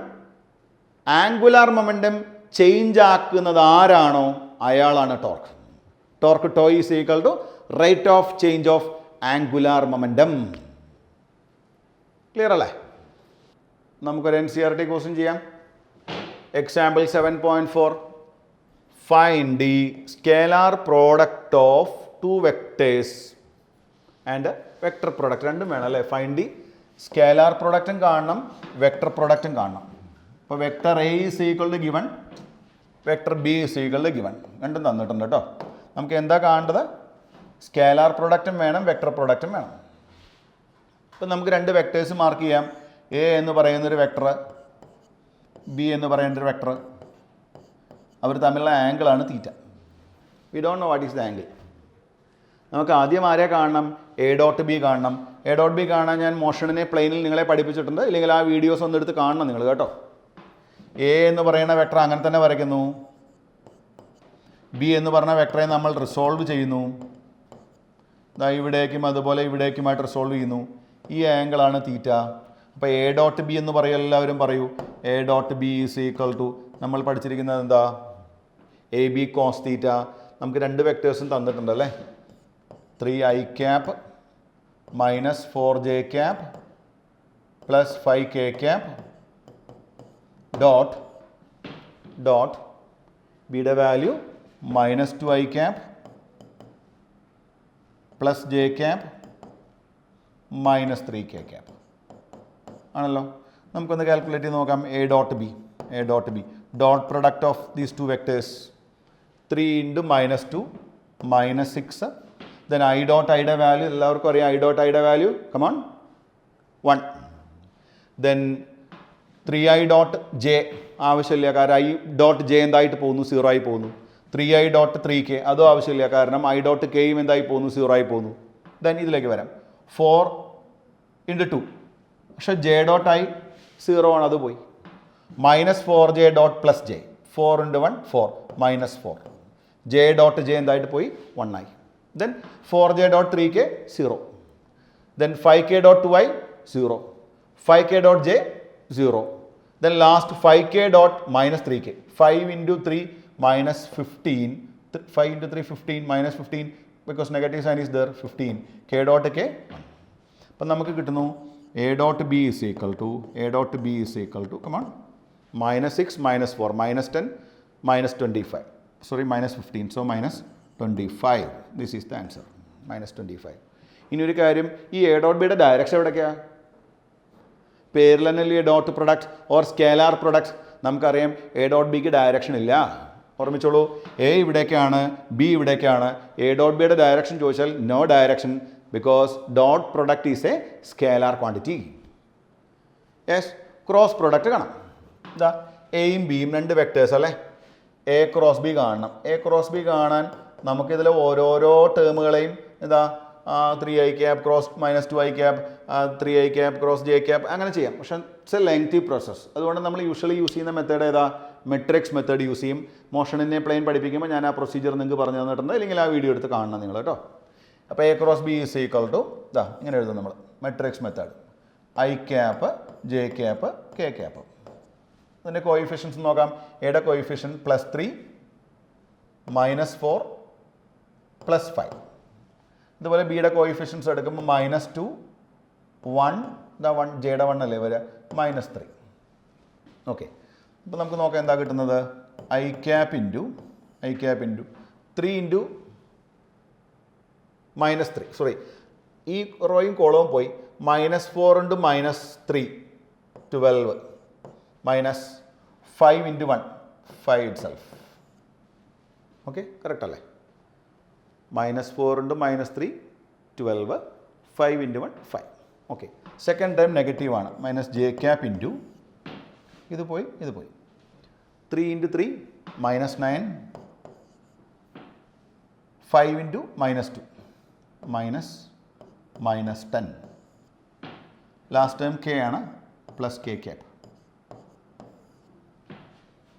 Angular momentum change ആക്കുന്നത് ആരാണോ അയാളാണ് torque. Torque tau is equal to rate of change of angular momentum. Clear അല്ലേ? നമുക്കൊരു NCERT question ചെയ്യാം. Example 7.4. Find the scalar product of two vectors and vector product. രണ്ടും വേണം അല്ലേ? Find the scalar പ്രോഡക്റ്റും കാണണം, വെക്ടർ പ്രോഡക്റ്റും കാണണം. അപ്പോൾ vector A is equal to given, vector B is equal to given. രണ്ടും തന്നിട്ടുണ്ട് കേട്ടോ. നമുക്ക് എന്താ കാണേണ്ടത്? സ്കേലാർ പ്രോഡക്റ്റും വേണം, വെക്ടർ പ്രോഡക്റ്റും വേണം. ഇപ്പം നമുക്ക് രണ്ട് വെക്ടേഴ്സ് മാർക്ക് ചെയ്യാം. എ എന്ന് പറയുന്നൊരു വെക്ടർ, ബി എന്ന് പറയുന്നൊരു വെക്ടർ. അവർ തമ്മിലുള്ള ആംഗിളാണ് theta. We don't know what is the angle. നമുക്ക് ആദ്യം ആരെ കാണണം? എ ഡോട്ട് ബി കാണണം. എ ഡോട്ട് ബി കാണാൻ ഞാൻ മോഷണിനെ പ്ലെയിനിൽ നിങ്ങളെ പഠിപ്പിച്ചിട്ടുണ്ട്. ഇല്ലെങ്കിൽ ആ വീഡിയോസ് ഒന്ന് എടുത്ത് കാണണം നിങ്ങൾ കേട്ടോ. എ എന്ന് പറയുന്ന വെക്ടർ അങ്ങനെ തന്നെ വരയ്ക്കുന്നു. ബി എന്ന് പറഞ്ഞ വെക്ടറെ നമ്മൾ റിസോൾവ് ചെയ്യുന്നു. ഇതാ ഇവിടേക്കും അതുപോലെ ഇവിടേക്കുമായിട്ട് റിസോൾവ് ചെയ്യുന്നു. ഈ ആംഗിളാണ് തീറ്റ. അപ്പോൾ എ ഡോട്ട് ബി എന്ന് പറയും, എല്ലാവരും പറയൂ. A dot B is equal to, നമ്മൾ പഠിച്ചിരിക്കുന്നത് എന്താ? A B cos theta. നമുക്ക് രണ്ട് വെക്ടേഴ്സും തന്നിട്ടുണ്ട് അല്ലേ? 3i cap minus 4j cap plus 5k cap dot ബിയുടെ value minus 2i cap plus j cap minus 3k cap ആണല്ലോ. നമുക്കൊന്ന് കാൽക്കുലേറ്റ് ചെയ്ത് നോക്കാം. A dot B dot product of these two vectors 3 into minus 2 minus 6. Then I dot ഐയുടെ value എല്ലാവർക്കും അറിയാം. I dot ഐയുടെ value come on 1. Then 3i dot J ആവശ്യമില്ല, കാരണം ഐ ഡോട്ട് ജെ എന്തായിട്ട് പോകുന്നു? 0 ആയി പോകുന്നു. 3i ഡോട്ട് 3k അതും ആവശ്യമില്ല, കാരണം ഐ ഡോട്ട് കെയും എന്തായി പോകുന്നു? 0 ആയി പോകുന്നു. ദെൻ ഇതിലേക്ക് വരാം. 4 ഇൻറ്റു 2, പക്ഷേ ജെ ഡോട്ട് ഐ 0 ആണ്, അത് പോയി. Minus 4j dot plus J. 4 into 1 4 minus 4. J dot J എന്തായിട്ട് പോയി? 1 ആയി. Then 4j dot 3k 0. Then 5k dot 2i 0. 5k dot j 0. Then last 5k dot minus 3k. 5 into 3 minus 15. 5 into 3 15 minus 15 because negative sign is there 15. K dot k 1. അപ്പം നമുക്ക് കിട്ടുന്നു A dot B is equal to come on, minus 6 minus 4 minus 10 minus 25, sorry minus 15, so minus 25. This is the answer, minus 25. ഇനി ഒരു കാര്യം, ഈ A dot ബിയുടെ direction എവിടേക്കാണ്? പേരിൽ തന്നെ dot product or scalar product. നമുക്കറിയാം എ ഡോട്ട് ബിക്ക് ഡയറക്ഷൻ ഇല്ല. ഓർമ്മിച്ചോളൂ, എ ഇവിടേക്കാണ്, ബി ഇവിടേക്കാണ്. എ ഡോട്ട് ബിയുടെ ഡയറക്ഷൻ ചോദിച്ചാൽ no direction, because dot product is a scalar quantity. Yes, cross product കാണാം. എന്താ, എയും ബിയും രണ്ട് വെക്ടേഴ്സ് അല്ലേ, എ ക്രോസ് ബി കാണണം. എ ക്രോസ് ബി കാണാൻ നമുക്കിതിൽ ഓരോരോ ടേമുകളെയും എന്താ 3i cap cross minus 2i cap 3i cap cross J cap അങ്ങനെ ചെയ്യാം. പക്ഷേ ഇറ്റ്സ് എ ലെങ്തി പ്രോസസ്. അതുകൊണ്ട് നമ്മൾ യൂഷ്വലി യൂസ് ചെയ്യുന്ന മെത്തേഡ് ഏതാ? മെട്രിക്സ് മെത്തേഡ് യൂസ് ചെയ്യും. മോഷണിനെ പ്ലെയിൻ പഠിപ്പിക്കുമ്പോൾ ഞാൻ ആ പ്രൊസീജിയർ നിങ്ങൾക്ക് പറഞ്ഞു തന്നിട്ടുണ്ട്, അല്ലെങ്കിൽ ആ വീഡിയോ എടുത്ത് കാണണം നിങ്ങൾ കേട്ടോ. അപ്പോൾ A cross B is equal to ഇതാ ഇങ്ങനെ എഴുതും നമ്മൾ, matrix method. I cap J cap K cap. അതിൻ്റെ കോയിഫിഷ്യൻസ് നോക്കാം. എയുടെ കോയിഫിഷ്യൻ +3 -4 +5. ഇതുപോലെ ബിയുടെ കോയിഫിഷ്യൻസ് എടുക്കുമ്പോൾ -2 1 ഇതാ 1 ജെയുടെ 1 അല്ലേ വരിക, -3. ഓക്കെ, അപ്പോൾ നമുക്ക് നോക്കാം എന്താ കിട്ടുന്നത്. I cap into 3 into -3, sorry ഈ റോയും കോളവും പോയി. -4 into -3 12 -5 into 1 5 it self. Okay, correct അല്ലേ? -4 into -3 12 5 into 1 5. Okay, second time നെഗറ്റീവാണ്. -j ക്യാപ്പ് ഇൻറ്റു ഇത് പോയി 3 into 3 -9 5 into -2 -10. Last time K ആണ്, പ്ലസ് കെ ക്യാപ്പ്.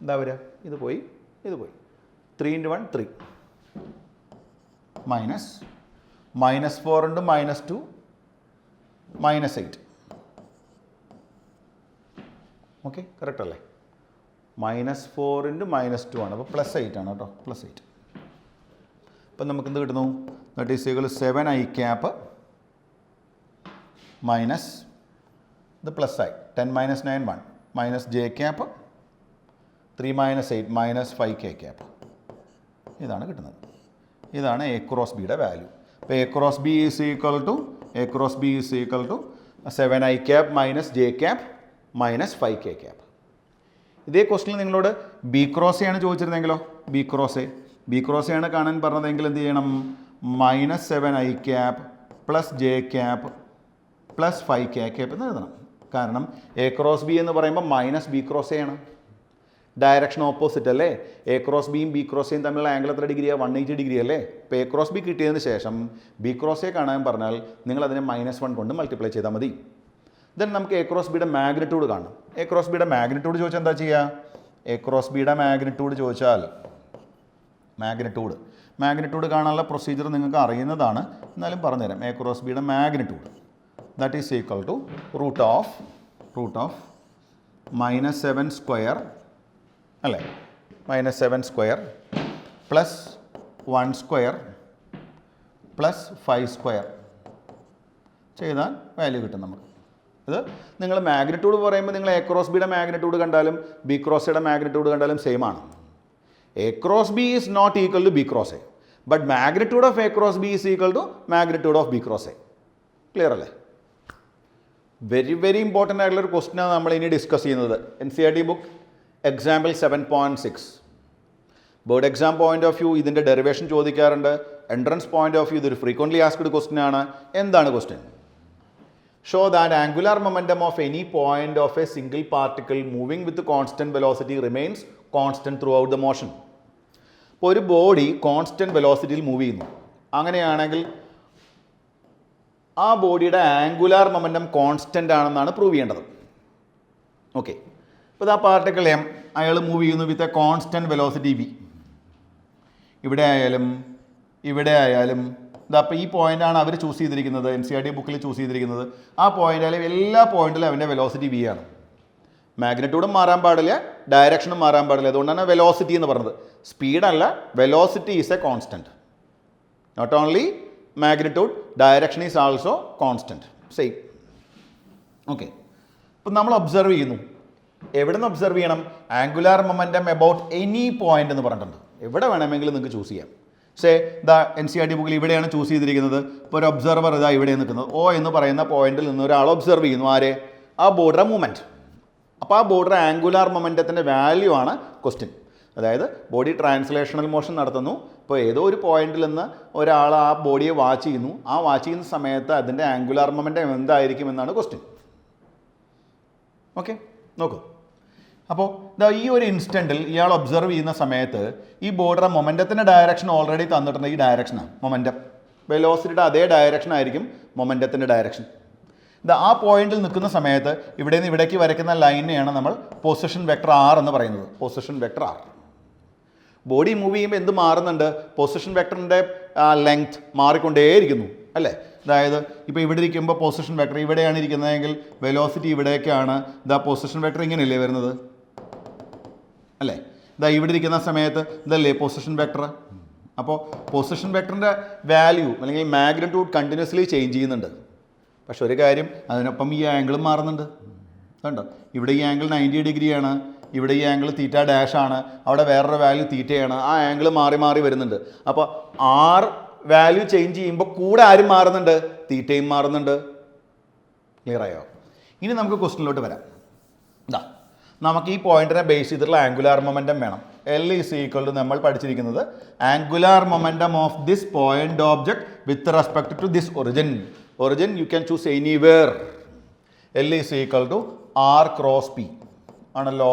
എന്താ വരിക? ഇത് പോയി 3 ഇൻറ്റു 1 3 -4 ഇൻറ്റു -2 -8. ഓക്കെ, കറക്റ്റ് അല്ലേ? -4 ഇൻറ്റു -2 ആണ്, അപ്പോൾ +8 ആണ് കേട്ടോ, +8. അപ്പം നമുക്ക് എന്ത് കിട്ടുന്നു? That is equal 7i cap minus ഇത് പ്ലസ് ആയി 10 - 9 1 minus J cap 3 - 8 -5k cap. ഇതാണ് കിട്ടുന്നത്. ഇതാണ് എ ക്രോസ് ബിയുടെ വാല്യൂ. അപ്പോൾ A cross B is equal to 7i cap minus J cap -5k cap. ഇതേ ക്വസ്റ്റിനിൽ നിങ്ങളോട് ബി ക്രോസ് ആണ് ചോദിച്ചിരുന്നെങ്കിലോ, ബി ക്രോസ് ആണ് കാണാൻ പറഞ്ഞതെങ്കിൽ എന്ത് ചെയ്യണം? -7i cap plus J cap plus 5k cap എന്ന് എഴുതണം. കാരണം എ ക്രോസ് ബി എന്ന് പറയുമ്പോൾ മൈനസ് ബി ക്രോസ് എ ആണ്, ഡയറക്ഷൻ ഓപ്പോസിറ്റ് അല്ലേ? എ ക്രോസ് ബിയും ബി ക്രോസ് എയും തമ്മിലുള്ള ആംഗിൾ എത്ര ഡിഗ്രിയാണ്? 180 ഡിഗ്രി അല്ലേ? ഇപ്പോൾ എ ക്രോസ് ബി കിട്ടിയതിന് ശേഷം ബി ക്രോസ് എ കാണാൻ പറഞ്ഞാൽ നിങ്ങൾ അതിനെ -1 കൊണ്ട് മൾട്ടിപ്ലൈ ചെയ്താൽ മതി. ദെൻ നമുക്ക് എ ക്രോസ് ബിയുടെ മാഗ്നിറ്റ്യൂഡ് കാണണം. എ ക്രോസ് ബിയുടെ മാഗ്നിറ്റ്യൂഡ് ചോദിച്ചാൽ എന്താ ചെയ്യുക? എ ക്രോസ് ബിയുടെ മാഗ്നിറ്റ്യൂഡ് ചോദിച്ചാൽ മാഗ്നിറ്റ്യൂഡ് കാണാനുള്ള പ്രൊസീജിയർ നിങ്ങൾക്ക് അറിയുന്നതാണ്, എന്നാലും പറഞ്ഞുതരാം. എ ക്രോസ് ബിയുടെ magnitude that is equal to root of -7 square അല്ലേ, -7 square plus 1 square plus 5 square ചെയ്താൽ വാല്യൂ കിട്ടും നമുക്ക്. ഇത് നിങ്ങൾ മാഗ്നിറ്റ്യൂഡ് പറയുമ്പോൾ നിങ്ങൾ എ ക്രോസ് ബിയുടെ മാഗ്നിറ്റ്യൂഡ് കണ്ടാലും ബി ക്രോസ് എയുടെ മാഗ്നിറ്റ്യൂഡ് കണ്ടാലും സെയിം ആണ്. A cross B is not equal to B cross A, but magnitude of A cross B is equal to magnitude of B cross A. Clear അല്ലേ? Very important ആയിട്ടുള്ളൊരു ക്വസ്റ്റ്യനാണ് നമ്മൾ ഇനി discuss ചെയ്യുന്നത്. NCERT book example 7.6. Board exam point of view ഇതിൻ്റെ derivation ചോദിക്കാറുണ്ട്. Entrance point of view ഇതൊരു frequently asked question ആണ്. എന്താണ് question? Show that angular momentum of any point of a single particle moving with constant velocity remains constant throughout the motion. ഇപ്പോൾ ഒരു body constant വെലോസിറ്റിയിൽ move ചെയ്യുന്നു. അങ്ങനെയാണെങ്കിൽ ആ ബോഡിയുടെ angular momentum constant ആണെന്നാണ് prove ചെയ്യേണ്ടത്. ഓക്കെ, ഇപ്പോൾ ആ പാർട്ടിക്കിൾ എം അയാൾ മൂവ് ചെയ്യുന്നു with a constant velocity V. ഇവിടെ ആയാലും ഇതാ അപ്പോൾ ഈ പോയിൻ്റാണ് അവർ ചൂസ് ചെയ്തിരിക്കുന്നത്, NCERT ബുക്കിൽ ചൂസ് ചെയ്തിരിക്കുന്നത്. ആ പോയിൻ്റ് ആയാലും എല്ലാ പോയിന്റിലും അവൻ്റെ വെലോസിറ്റി വി ആണ്. മാഗ്നിറ്റ്യൂഡും മാറാൻ പാടില്ല, ഡയറക്ഷനും മാറാൻ പാടില്ല. അതുകൊണ്ടാണ് വെലോസിറ്റി എന്ന് പറഞ്ഞത്. സ്പീഡല്ല, velocity is a constant. Not only magnitude, direction is also constant, same. Okay, ഇപ്പം നമ്മൾ ഒബ്സർവ് ചെയ്യുന്നു. എവിടെ നിന്ന് ഒബ്സർവ് ചെയ്യണം? Angular momentum about any point എന്ന് പറഞ്ഞിട്ടുണ്ട്. എവിടെ വേണമെങ്കിലും നിങ്ങൾക്ക് ചൂസ് ചെയ്യാം. പക്ഷേ ഇതാ NCERT ബുക്കിൽ ഇവിടെയാണ് ചൂസ് ചെയ്തിരിക്കുന്നത്. ഇപ്പോൾ ഒരു ഒബ്സർവർ ഇതാ ഇവിടെ നിൽക്കുന്നത്. O എന്ന് പറയുന്ന പോയിന്റിൽ നിന്ന് ഒരാൾ ഒബ്സർവ് ചെയ്യുന്നു. ആരെ? ആ ബോർഡർ മൂവ്മെൻറ്റ്. അപ്പോൾ ആ ബോർഡർ ആംഗുലാർ മൊമെൻറ്റത്തിൻ്റെ വാല്യൂ ആണ് ക്വസ്റ്റ്യൻ. അതായത് ബോഡി ട്രാൻസ്ലേഷണൽ മോഷൻ നടത്തുന്നു. ഇപ്പോൾ ഏതോ ഒരു പോയിന്റിൽ നിന്ന് ഒരാൾ ആ ബോഡിയെ വാച്ച് ചെയ്യുന്നു. ആ വാച്ച് ചെയ്യുന്ന സമയത്ത് അതിൻ്റെ ആംഗുലാർ മൊമെൻറ്റം എന്തായിരിക്കും എന്നാണ് ക്വസ്റ്റ്യൻ. ഓക്കെ, നോക്കൂ. അപ്പോൾ ഇതാ ഈ ഒരു ഇൻസ്റ്റൻറ്റിൽ ഇയാൾ ഒബ്സർവ് ചെയ്യുന്ന സമയത്ത് ഈ ബോർഡർ മൊമെൻറ്റത്തിൻ്റെ ഡയറക്ഷൻ ഓൾറെഡി തന്നിട്ടുണ്ട്. ഈ ഡയറക്ഷനാണ് മൊമെൻറ്റം. വെലോസിറ്റിയുടെ അതേ ഡയറക്ഷൻ ആയിരിക്കും മൊമെൻറ്റത്തിൻ്റെ ഡയറക്ഷൻ. ഇത് ആ പോയിന്റിൽ നിൽക്കുന്ന സമയത്ത് ഇവിടെ നിന്ന് ഇവിടേക്ക് വരയ്ക്കുന്ന ലൈനെയാണ് നമ്മൾ പൊസിഷൻ വെക്ടർ R എന്ന് പറയുന്നത്. Position vector R. Body move ചെയ്യുമ്പോൾ എന്ത് മാറുന്നുണ്ട്? പൊസിഷൻ വെക്ടറിൻ്റെ ലെങ്ത് മാറിക്കൊണ്ടേയിരിക്കുന്നു അല്ലേ? അതായത് ഇപ്പോൾ ഇവിടെ ഇരിക്കുമ്പോൾ പൊസിഷൻ വെക്ടർ ഇവിടെയാണ് ഇരിക്കുന്നതെങ്കിൽ വെലോസിറ്റി ഇവിടേക്കാണ്. ഇതാ പൊസിഷൻ വെക്ടർ ഇങ്ങനെയല്ലേ വരുന്നത് അല്ലേ? ഇതാ ഇവിടെ ഇരിക്കുന്ന സമയത്ത് ഇതല്ലേ പൊസിഷൻ വെക്ടർ. അപ്പോൾ പൊസിഷൻ വെക്ടറിൻ്റെ വാല്യൂ അല്ലെങ്കിൽ മാഗ്നിറ്റ്യൂഡ് കണ്ടിന്യൂസ്ലി ചേഞ്ച് ചെയ്യുന്നുണ്ട്. പക്ഷെ ഒരു കാര്യം, അതിനൊപ്പം ഈ ആംഗിളും മാറുന്നുണ്ട്. കണ്ടോ? ഇവിടെ ഈ ആംഗിൾ 90 ഡിഗ്രിയാണ്, ഇവിടെ ഈ ആംഗിൾ തീറ്റ ഡാഷ് ആണ്, അവിടെ വേറൊരു വാല്യൂ തീറ്റയാണ്. ആ ആംഗിൾ മാറി മാറി വരുന്നുണ്ട്. അപ്പോൾ R വാല്യൂ ചേഞ്ച് ചെയ്യുമ്പോൾ കൂടെ ആരും മാറുന്നുണ്ട്? തീറ്റയും മാറുന്നുണ്ട്. ക്ലിയർ ആയോ? ഇനി നമുക്ക് ക്വസ്റ്റ്യനിലോട്ട് വരാം. ഇതാ നമുക്ക് ഈ പോയിന്റിനെ ബേസ് ചെയ്തിട്ടുള്ള ആംഗുലാർ മൊമെൻറ്റം വേണം. L ഈസ് ഈക്വൽ ടു നമ്മൾ പഠിച്ചിരിക്കുന്നത് angular momentum of this point object with respect to this origin. Origin you can choose anywhere. L is equal to R cross P ആണല്ലോ.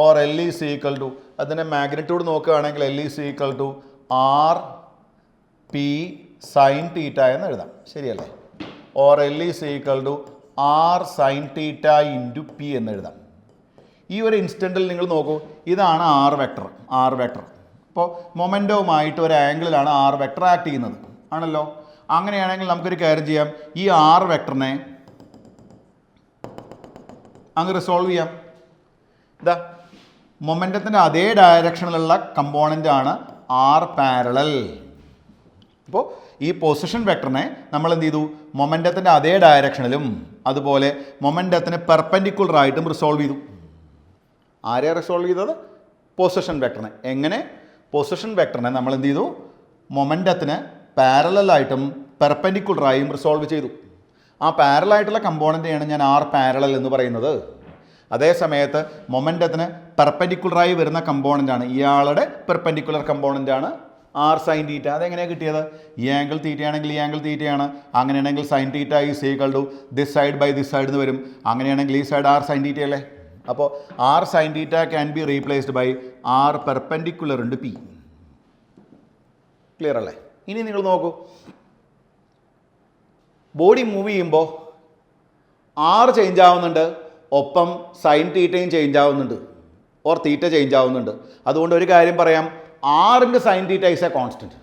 or L is equal to അതിൻ്റെ magnitude നോക്കുകയാണെങ്കിൽ L is equal to R P sin theta എന്ന് എഴുതാം. ശരിയല്ലേ? or L is equal to R sin theta into P എന്ന് എഴുതാം. ഈ ഒരു ഇൻസ്റ്റൻറ്റിൽ നിങ്ങൾ നോക്കൂ, ഇതാണ് R വെക്ടർ. R വെക്ടർ അപ്പോൾ മൊമെൻറ്റവുമായിട്ട് ഒരു ആംഗിളിലാണ് R വെക്ടർ ആക്ട് ചെയ്യുന്നത് ആണല്ലോ. അങ്ങനെയാണെങ്കിൽ നമുക്കൊരു കാര്യം ചെയ്യാം. ഈ R വെക്ടറിനെ അങ്ങ് റിസോൾവ് ചെയ്യാം. ഇതാ മൊമെൻറ്റത്തിൻ്റെ അതേ ഡയറക്ഷനിലുള്ള കമ്പോണൻ്റ് ആണ് R പാരലൽ. അപ്പോൾ ഈ പൊസിഷൻ വെക്ടറിനെ നമ്മൾ എന്ത് ചെയ്തു? മൊമെൻറ്റത്തിൻ്റെ അതേ ഡയറക്ഷനിലും അതുപോലെ മൊമെൻറ്റത്തിന് പെർപെൻഡിക്കുലറായിട്ടും റിസോൾവ് ചെയ്തു. ആരെയാണ് റിസോൾവ് ചെയ്തത്? പൊസിഷൻ വെക്ടറിനെ. എങ്ങനെ? പൊസിഷൻ വെക്ടറിനെ നമ്മൾ എന്ത് ചെയ്തു? മൊമെൻറ്റത്തിന് പാരലായിട്ടും പെർപെൻഡിക്കുലറായും റിസോൾവ് ചെയ്തു. ആ പാരലായിട്ടുള്ള കമ്പോണൻ്റെയാണ് ഞാൻ R പാരലൽ എന്ന് പറയുന്നത്. അതേ സമയത്ത് മൊമെൻറ്റത്തിന് പെർപെൻഡിക്കുലറായി വരുന്ന കമ്പോണൻ്റാണ്, ഇയാളുടെ പെർപെൻഡിക്കുലർ കമ്പോണൻ്റാണ് R സൈൻ തീറ്റ. അതെങ്ങനെയാണ് കിട്ടിയത്? ഈ ആംഗിൾ തീറ്റയാണെങ്കിൽ ഈ ആംഗിൾ തീറ്റയാണ്. അങ്ങനെയാണെങ്കിൽ sine theta is equal to this side by this side എന്ന് വരും. അങ്ങനെയാണെങ്കിൽ ഈ സൈഡ് R സൈൻ തീറ്റ അല്ലേ? അപ്പോൾ R sine theta can be replaced by R perpendicular into P. Clear അല്ലേ? ഇനി നിങ്ങൾ നോക്കൂ, ബോഡി മൂവ് ചെയ്യുമ്പോൾ R ചേഞ്ച് ആവുന്നുണ്ട്, ഒപ്പം സൈൻ തീറ്റയും ചേഞ്ച് ആവുന്നുണ്ട്, ഓർ തീറ്റ ചേഞ്ച് ആവുന്നുണ്ട്. അതുകൊണ്ട് ഒരു കാര്യം പറയാം, R sine theta is a constant.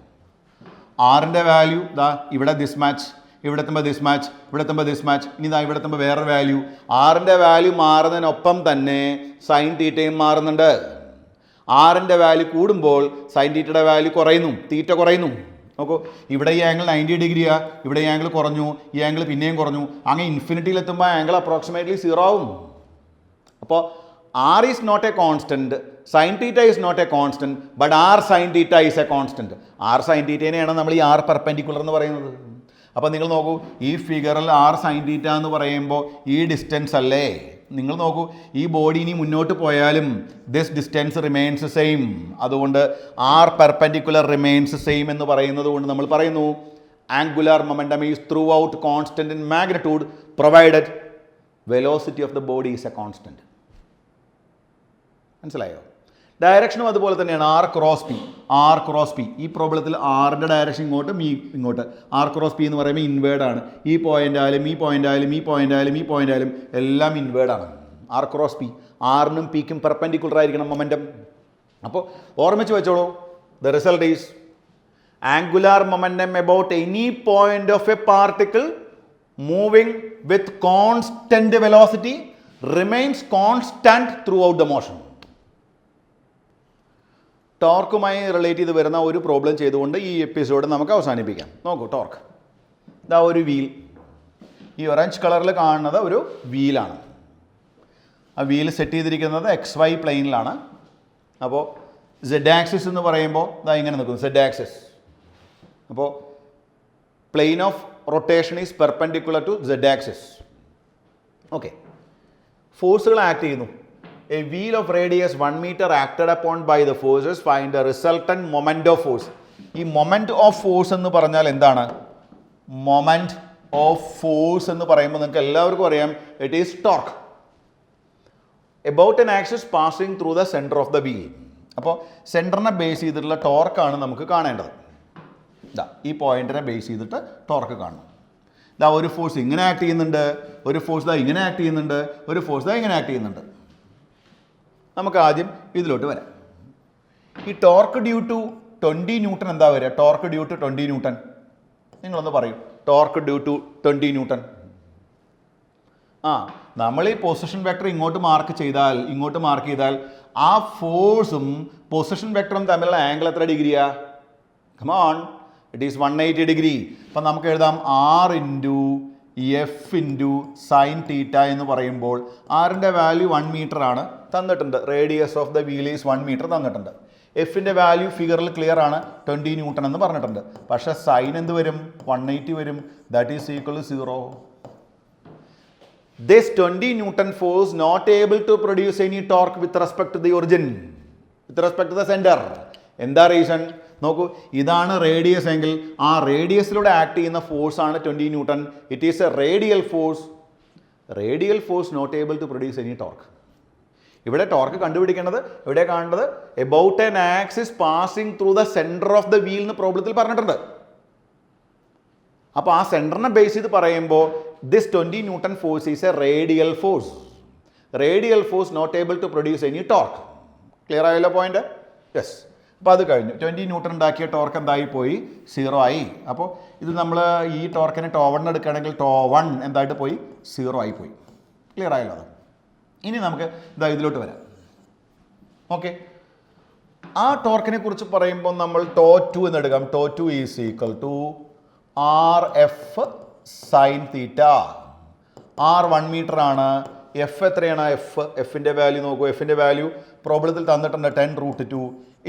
R value ദാ ഇവിടെ ദിസ് മാച്ച്, ഇവിടെ എത്തുമ്പോൾ ദിസ് മാച്ച്, ഇവിടെ എത്തുമ്പോൾ ദിസ് മാച്ച്, ഇനി ഇതാ ഇവിടെ എത്തുമ്പോൾ വേറെ വാല്യൂ. R വാല്യൂ മാറുന്നതിനൊപ്പം തന്നെ സൈൻ തീറ്റയും മാറുന്നുണ്ട്. R വാല്യൂ കൂടുമ്പോൾ സൈൻ തീറ്റയുടെ വാല്യൂ കുറയുന്നു, തീറ്റ കുറയുന്നു. നോക്കൂ, ഇവിടെ ഈ ആംഗിൾ 90 ഡിഗ്രിയാണ്, ഇവിടെ ഈ ആംഗിൾ കുറഞ്ഞു, ഈ ആംഗിൾ പിന്നെയും കുറഞ്ഞു. അങ്ങനെ ഇൻഫിനിറ്റിയിലെത്തുമ്പോൾ ആംഗിൾ അപ്രോക്സിമേറ്റ്ലി 0 ആവും. അപ്പോൾ R is not a constant, sine theta is not a constant, but R sine theta is a constant. R sine തീറ്റേനെയാണ് നമ്മൾ ഈ R പെർപെൻഡിക്കുലർ എന്ന് പറയുന്നത്. അപ്പോൾ നിങ്ങൾ നോക്കൂ, ഈ ഫിഗറിൽ R സൈൻ തീറ്റ എന്ന് പറയുമ്പോൾ ഈ ഡിസ്റ്റൻസ് അല്ലേ? നിങ്ങൾ നോക്കൂ, ഈ ബോഡി ഇനി മുന്നോട്ട് പോയാലും ദിസ് ഡിസ്റ്റൻസ് റിമെയിൻസ് സെയിം. അതുകൊണ്ട് R പെർപെൻഡിക്കുലർ റിമെയിൻസ് സെയിം എന്ന് പറയുന്നത് കൊണ്ട് നമ്മൾ പറയുന്നു angular momentum is through out constant in magnitude provided velocity of the body is a constant. മനസ്സിലായോ? ഡയറക്ഷനും അതുപോലെ തന്നെയാണ്. R cross P. R cross P. ഈ പ്രോബ്ലത്തിൽ R ഡയറക്ഷൻ ഇങ്ങോട്ടും ഇങ്ങോട്ട്. R ക്രോസ് P എന്ന് പറയുമ്പോൾ ഇൻവേർഡാണ്. ഈ പോയിൻ്റ് ആയാലും ഈ പോയിൻ്റ് ആയാലും ഈ പോയിൻ്റ് ആയാലും ഈ പോയിൻ്റ് ആയാലും എല്ലാം ഇൻവേർഡാണ്. R cross P. R-നും P-ക്കും പെർപെൻഡിക്കുലർ ആയിരിക്കണം മൊമെൻറ്റം. അപ്പോൾ ഓർമ്മിച്ച് വെച്ചോളൂ, the result is angular momentum about any point of a particle moving with constant velocity remains constant throughout the motion. ടോർക്കുമായി റിലേറ്റ് ചെയ്ത് വരുന്ന ഒരു പ്രോബ്ലം ചെയ്തുകൊണ്ട് ഈ എപ്പിസോഡ് നമുക്ക് അവസാനിപ്പിക്കാം. നോക്കൂ, ടോർക്ക്. ഇതാ ഒരു വീൽ. ഈ ഓറഞ്ച് കളറിൽ കാണുന്നത് ഒരു വീലാണ്. ആ വീൽ സെറ്റ് ചെയ്തിരിക്കുന്നത് XY പ്ലെയിനിലാണ്. അപ്പോൾ Z ആക്സിസ് എന്ന് പറയുമ്പോൾ ഇതാ ഇങ്ങനെ നിൽക്കുന്നു, Z ആക്സിസ്. അപ്പോൾ plane of rotation is perpendicular to Z axis. Okay, ഫോഴ്സുകൾ ആക്ട് ചെയ്യുന്നു. A wheel of radius 1 meter acted upon by the forces find the resultant moment of force. ഈ മൊമെൻറ്റ് ഓഫ് ഫോഴ്സ് എന്ന് പറഞ്ഞാൽ എന്താണ്? Moment of force എന്ന് പറയുമ്പോൾ നിങ്ങൾക്ക് എല്ലാവർക്കും അറിയാം, it is torque about an axis passing through the centre of the wheel. അപ്പോൾ സെൻറ്ററിനെ ബേസ് ചെയ്തിട്ടുള്ള ടോർക്കാണ് നമുക്ക് കാണേണ്ടത്. ഇതാ ഈ പോയിന്റിനെ ബേസ് ചെയ്തിട്ട് ടോർക്ക് കാണണം. ഇതാ ഒരു ഫോഴ്സ് ഇങ്ങനെ ആക്ട് ചെയ്യുന്നുണ്ട്, ഒരു ഫോഴ്സ് ഇതാ ഇങ്ങനെ ആക്ട് ചെയ്യുന്നുണ്ട്, ഒരു ഫോഴ്സ് ഇതാ ഇങ്ങനെ ആക്ട് ചെയ്യുന്നുണ്ട്. നമുക്ക് ആദ്യം ഇതിലോട്ട് വരാം. ഈ ടോർക്ക് ഡ്യൂ ടു 20 ന്യൂട്ടൺ എന്താ വരിക? ടോർക്ക് ഡ്യൂ ടു 20 ന്യൂട്ടൺ നിങ്ങളൊന്ന് പറയും. Torque due to 20 newton. നമ്മൾ ഈ പൊസിഷൻ വെക്ടർ ഇങ്ങോട്ട് മാർക്ക് ചെയ്താൽ ആ ഫോഴ്സും പൊസിഷൻ വെക്ടറും തമ്മിലുള്ള ആംഗിൾ എത്ര ഡിഗ്രിയാ? Come on, it is 180 degree. അപ്പം നമുക്ക് എഴുതാം R into F into sine theta എന്ന് പറയുമ്പോൾ ആറിൻ്റെ വാല്യൂ 1 മീറ്റർ ആണ് തന്നിട്ടുണ്ട്. Radius of the wheel is 1 metre തന്നിട്ടുണ്ട്. എഫിൻ്റെ വാല്യൂ ഫിഗറിൽ ക്ലിയർ ആണ്, 20 ന്യൂട്ടൺ എന്ന് പറഞ്ഞിട്ടുണ്ട്. പക്ഷേ സൈൻ എന്ത് വരും? 180 വരും. That is equal to 0. This 20 Newton force not able to produce any torque with respect to the origin, with respect to the center. എന്താ റീസൺ? നോക്കൂ, ഇതാണ് റേഡിയസ് എങ്കിൽ ആ റേഡിയസിലൂടെ ആക്ട് ചെയ്യുന്ന ഫോഴ്സ് ആണ് 20 newton. It is a radial force not able to produce any torque. ഇവിടെ torque കണ്ടുപിടിക്കേണ്ടത് എവിടെ കാണേണ്ടത്? About an axis passing through the centre of the wheel എന്ന് പ്രോബ്ലത്തിൽ പറഞ്ഞിട്ടുണ്ട്. അപ്പോൾ ആ സെൻറ്ററിനെ ബേസ് ചെയ്ത് പറയുമ്പോൾ this 20 newton force is a radial force not able to produce any torque. Clear ആയല്ലോ പോയിന്റ്? യെസ്. അപ്പോൾ അത് കഴിഞ്ഞു. 20 ന്യൂട്ടൺ ഉണ്ടാക്കിയ ടോർക്ക് എന്തായി പോയി? 0 ആയി. അപ്പോൾ ഇത് നമ്മൾ ഈ ടോർക്കിനെ ടോ1 എടുക്കുകയാണെങ്കിൽ ടോ1 എന്തായിട്ട് പോയി? 0 ആയി പോയി. ക്ലിയർ ആയല്ലോ അത്? ഇനി നമുക്ക് ഇതിലോട്ട് വരാം. ഓക്കെ, ആ ടോർക്കിനെ കുറിച്ച് പറയുമ്പോൾ നമ്മൾ ടോ2 എന്ന് എടുക്കാം. ടോ2 is equal to RF sine theta. R 1 metre ആണ്. F എത്രയാണ്? എഫിൻ്റെ വാല്യൂ നോക്കൂ. എഫിൻ്റെ വാല്യൂ പ്രോബ്ലത്തിൽ തന്നിട്ടുണ്ട് 10√2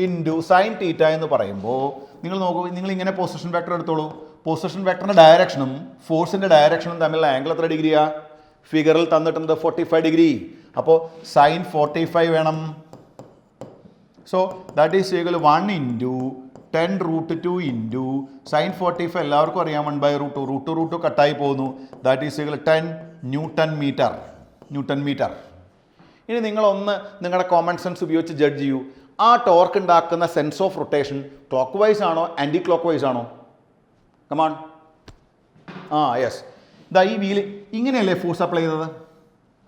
ഇൻറ്റു സൈൻ തീറ്റ എന്ന് പറയുമ്പോൾ നിങ്ങൾ നോക്കൂ, നിങ്ങൾ ഇങ്ങനെ പൊസിഷൻ വെക്ടർ എടുത്തോളൂ. പൊസിഷൻ വെക്ടറിൻ്റെ ഡയറക്ഷനും ഫോഴ്സിൻ്റെ ഡയറക്ഷനും തമ്മിലുള്ള ആംഗിൾ എത്ര ഡിഗ്രിയാ? ഫിഗറിൽ തന്നിട്ടുണ്ട് 45 ഡിഗ്രി. അപ്പോൾ സൈൻ 45 വേണം. So that is equal 1 into 10√2 into sine 45 എല്ലാവർക്കും അറിയാം 1/√2. √2 കട്ടായി പോകുന്നു. That is equal 10 newton metre. ഇനി നിങ്ങളൊന്ന് നിങ്ങളുടെ കോമൺ സെൻസ് ഉപയോഗിച്ച് ജഡ്ജ് ചെയ്യൂ. ആ ടോർക്ക് ഉണ്ടാക്കുന്ന sense of rotation clock vice ആണോ ആൻറ്റി ക്ലോക്ക് വൈസ് ആണോ? കമാൺ. യെസ്. ഈ വീല് ഇങ്ങനെയല്ലേ ഫോഴ്സ് അപ്ലൈ ചെയ്തത്?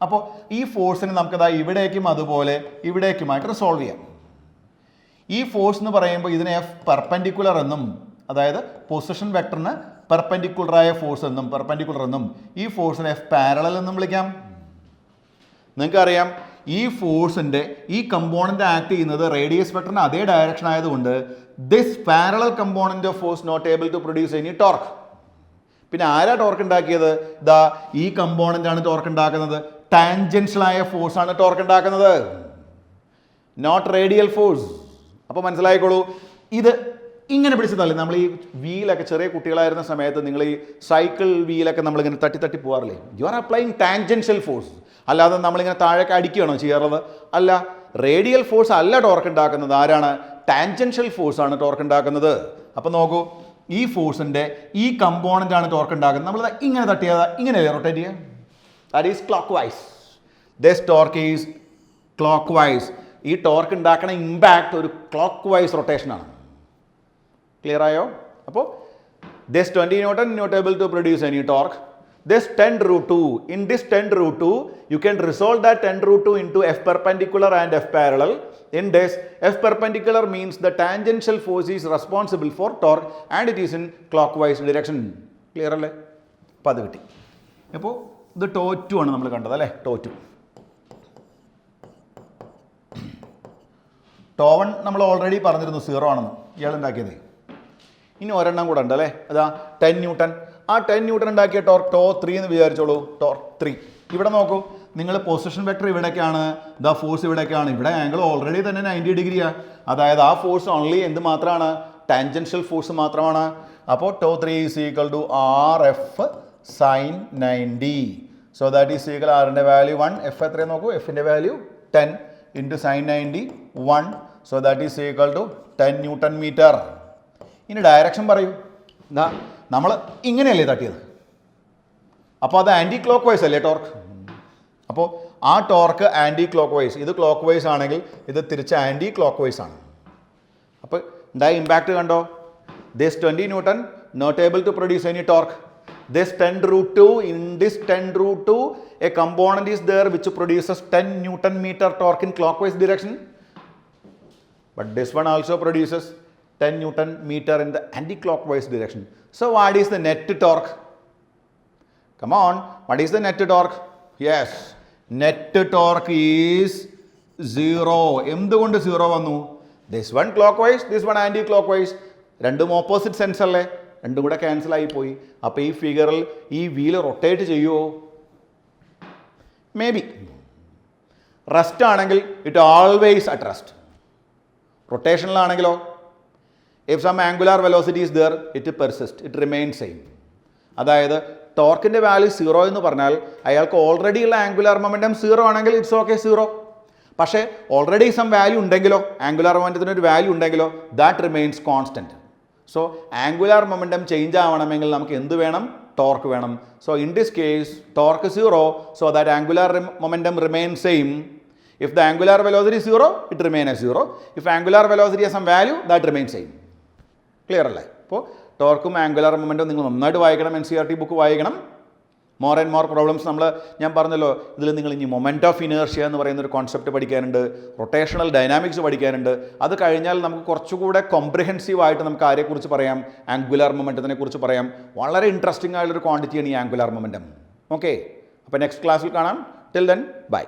അപ്പോൾ ഈ ഫോഴ്സിന് നമുക്ക് ഇവിടേക്കും അതുപോലെ ഇവിടേക്കുമായിട്ട് റിസോൾവ് ചെയ്യാം. ഈ ഫോഴ്സ് എന്ന് പറയുമ്പോൾ ഇതിനെ F പെർപെൻഡിക്കുലർ എന്നും, അതായത് പൊസിഷൻ വെക്ടറിന് പെർപെൻഡിക്കുലറായ ഫോഴ്സ് എന്നും ഈ ഫോഴ്സിനെ F പാരലൽ എന്നും വിളിക്കാം. നിങ്ങൾക്കറിയാം ഈ ഫോഴ്സിൻ്റെ ഈ കമ്പോണൻ്റ് ആക്ട് ചെയ്യുന്നത് റേഡിയസ് വെക്ടറിന് അതേ ഡയറക്ഷൻ ആയതുകൊണ്ട് this parallel component of force not able to produce any torque. പിന്നെ ആരാ ടോർക്ക് ഉണ്ടാക്കിയത്? ഈ കമ്പോണൻ്റ് ആണ് ടോർക്ക് ഉണ്ടാക്കുന്നത്. ടാൻജൻഷ്യലായ ഫോഴ്സാണ് ടോർക്ക് ഉണ്ടാക്കുന്നത്, നോട്ട് റേഡിയൽ ഫോഴ്സ്. അപ്പോൾ മനസ്സിലായിക്കോളൂ. ഇത് ഇങ്ങനെ പിടിച്ചതല്ലേ നമ്മൾ ഈ വീലൊക്കെ ചെറിയ കുട്ടികളായിരുന്ന സമയത്ത് നിങ്ങൾ ഈ സൈക്കിൾ വീലൊക്കെ നമ്മളിങ്ങനെ തട്ടി പോകാറില്ലേ? You are applying tangential force. അല്ലാതെ നമ്മളിങ്ങനെ താഴേക്ക് അടിക്കുകയാണോ ചെയ്യാറുള്ളത്? അല്ല. റേഡിയൽ ഫോഴ്സ് അല്ല ടോർക്ക് ഉണ്ടാക്കുന്നത്. ആരാണ്? ടാൻജൻഷ്യൽ ഫോഴ്സാണ് ടോർക്ക് ഉണ്ടാക്കുന്നത്. അപ്പോൾ നോക്കൂ, ഈ ഫോഴ്സിൻ്റെ ഈ കമ്പോണൻ്റ് ആണ് ടോർക്ക് ഉണ്ടാക്കുന്നത്. നമ്മൾ ഇങ്ങനെ തട്ടിയാൽ ഇങ്ങനെയല്ലേ റൊട്ടേറ്റ് ചെയ്യുക? That is clockwise. This torque is clockwise. ഈ ടോർക്ക് ഉണ്ടാക്കുന്ന ഇമ്പാക്റ്റ് ഒരു ക്ലോക്ക് വൈസ് റൊട്ടേഷനാണ്. ക്ലിയർ ആയോ? അപ്പോൾ this 20 newton not able to produce any torque. This 10√2, in this 10√2 you can resolve that 10√2 into F perpendicular and F parallel. In this, F perpendicular means the tangential force is responsible for torque and it is in clockwise direction. Clear അല്ലേ? അപ്പോൾ അത് കിട്ടി. അപ്പോൾ ഇത് ടോ2 ആണ് നമ്മൾ കണ്ടത് അല്ലേ? ടോ2. ടോ1 നമ്മൾ ഓൾറെഡി പറഞ്ഞിരുന്നു 0 ആണെന്ന്, ഇയാൾ ഉണ്ടാക്കിയത്. ഇനി ഒരെണ്ണം കൂടെ ഉണ്ട് അല്ലേ? അതാ 10 ന്യൂട്ടൺ. ആ 10 ന്യൂട്ടൺ ഉണ്ടാക്കിയ ടോർക്ക് ടോ 3 എന്ന് വിചാരിച്ചോളൂ. ടോർക്ക് 3. ഇവിടെ നോക്കൂ, നിങ്ങൾ പൊസിഷൻ വെക്ടർ ഇവിടേക്കാണ്, ദ ഫോഴ്സ് ഇവിടേക്കാണ്. ഇവിടെ ആംഗിൾ ഓൾറെഡി തന്നെ 90 ഡിഗ്രിയാണ്. അതായത് ആ ഫോഴ്സ് ഓൺലി എന്ത് മാത്രമാണ്? ടാൻജൻഷ്യൽ ഫോഴ്സ് മാത്രമാണ്. അപ്പോൾ tau 3 is equal to R F sine 90. So that is equal ആറിൻ്റെ വാല്യൂ 1, എഫ് എത്രയും നോക്കൂ, എഫിൻ്റെ value 10 into sine 90 1. So that is equal to 10 newton metre. ഇനി ഡയറക്ഷൻ പറയൂ. എന്താ നമ്മൾ ഇങ്ങനെയല്ലേ തട്ടിയത്? അപ്പോൾ അത് ആൻറ്റി ക്ലോക്ക് വൈസ് അല്ലേ ടോർക്ക്? അപ്പോൾ ആ ടോർക്ക് ആൻറ്റി ക്ലോക്ക് വൈസ്, ഇത് ക്ലോക്ക് വൈസ് ആണെങ്കിൽ ഇത് തിരിച്ച് ആൻറ്റി ക്ലോക്ക് വൈസ് ആണ്. അപ്പോൾ ഉണ്ടായ ഇമ്പാക്റ്റ് കണ്ടോ? This 20 newton not able to produce any torque. This 10√2, in this 10√2, a component is there which produces 10 Newton meter torque in clockwise direction. But this one also produces 10 Newton meter in the anti-clockwise direction. So what is the net torque? Come on, what is the net torque? Yes, net torque is 0. എന്തുകൊണ്ട് 0 വന്നു? This one clockwise, this one anti-clockwise. രണ്ടും opposite sense അല്ലേ? രണ്ടും കൂടെ cancel ആയിപ്പോയി. അപ്പോൾ ഈ ഫിഗറിൽ ഈ വീല് റൊട്ടേറ്റ് ചെയ്യുമോ? Maybe. റെസ്റ്റ് ആണെങ്കിൽ ഇറ്റ് ഓൾവേസ് അറ്റ് റെസ്റ്റ്. റൊട്ടേഷനിലാണെങ്കിലോ if some angular velocity is there it persist, it remain same. അതായത് ടോർക്കിൻ്റെ വാല്യൂ 0 എന്ന് പറഞ്ഞാൽ അയാൾക്ക് ഓൾറെഡി ഉള്ള ആംഗുലാർ മൊമെൻറ്റം 0 ആണെങ്കിൽ ഇറ്റ്സ് ഓക്കെ 0. പക്ഷേ ഓൾറെഡി സം വാല്യൂ ഉണ്ടെങ്കിലോ, ആംഗുലാർ മൊമെൻറ്റത്തിന് ഒരു വാല്യൂ ഉണ്ടെങ്കിലോ that remains constant. So angular momentum change ആവണമെങ്കിൽ നമുക്ക് എന്ത് വേണം? ടോർക്ക് വേണം. So in this case torque 0, so that angular momentum remain same. If the angular velocity 0, it remain as 0. If angular velocity has some value, that remains same. Clear അല്ലേ? അപ്പോൾ ടോർക്കും angular മൊമെൻറ്റും നിങ്ങൾ നന്നായിട്ട് വായിക്കണം. NCERT ബുക്ക് വായിക്കണം. More and more problems ഞാൻ പറഞ്ഞല്ലോ, ഇതിൽ നിങ്ങൾ ഇനി മൊമെൻറ്റ് ഓഫ് ഇനേർഷ്യ എന്ന് പറയുന്ന ഒരു കോൺസെപ്റ്റ് പഠിക്കാനുണ്ട്, റൊട്ടേഷണൽ ഡൈനാമിക്സ് പഠിക്കാനുണ്ട്. അത് കഴിഞ്ഞാൽ നമുക്ക് കുറച്ചുകൂടെ കോംപ്രിഹെൻസീവ് ആയിട്ട് നമുക്ക് ആരെക്കുറിച്ച് പറയാം? ആംഗുലാർ മൊമെൻറ്റത്തിനെ കുറിച്ച് പറയാം. വളരെ ഇൻട്രസ്റ്റിംഗ് ആയുള്ളൊരു ക്വാണ്ടിറ്റിയാണ് ഈ ആംഗുലാർ മൊമെൻറ്റം. ഓക്കെ, അപ്പോൾ നെക്സ്റ്റ് ക്ലാസ്സിൽ കാണാം. Till then bye.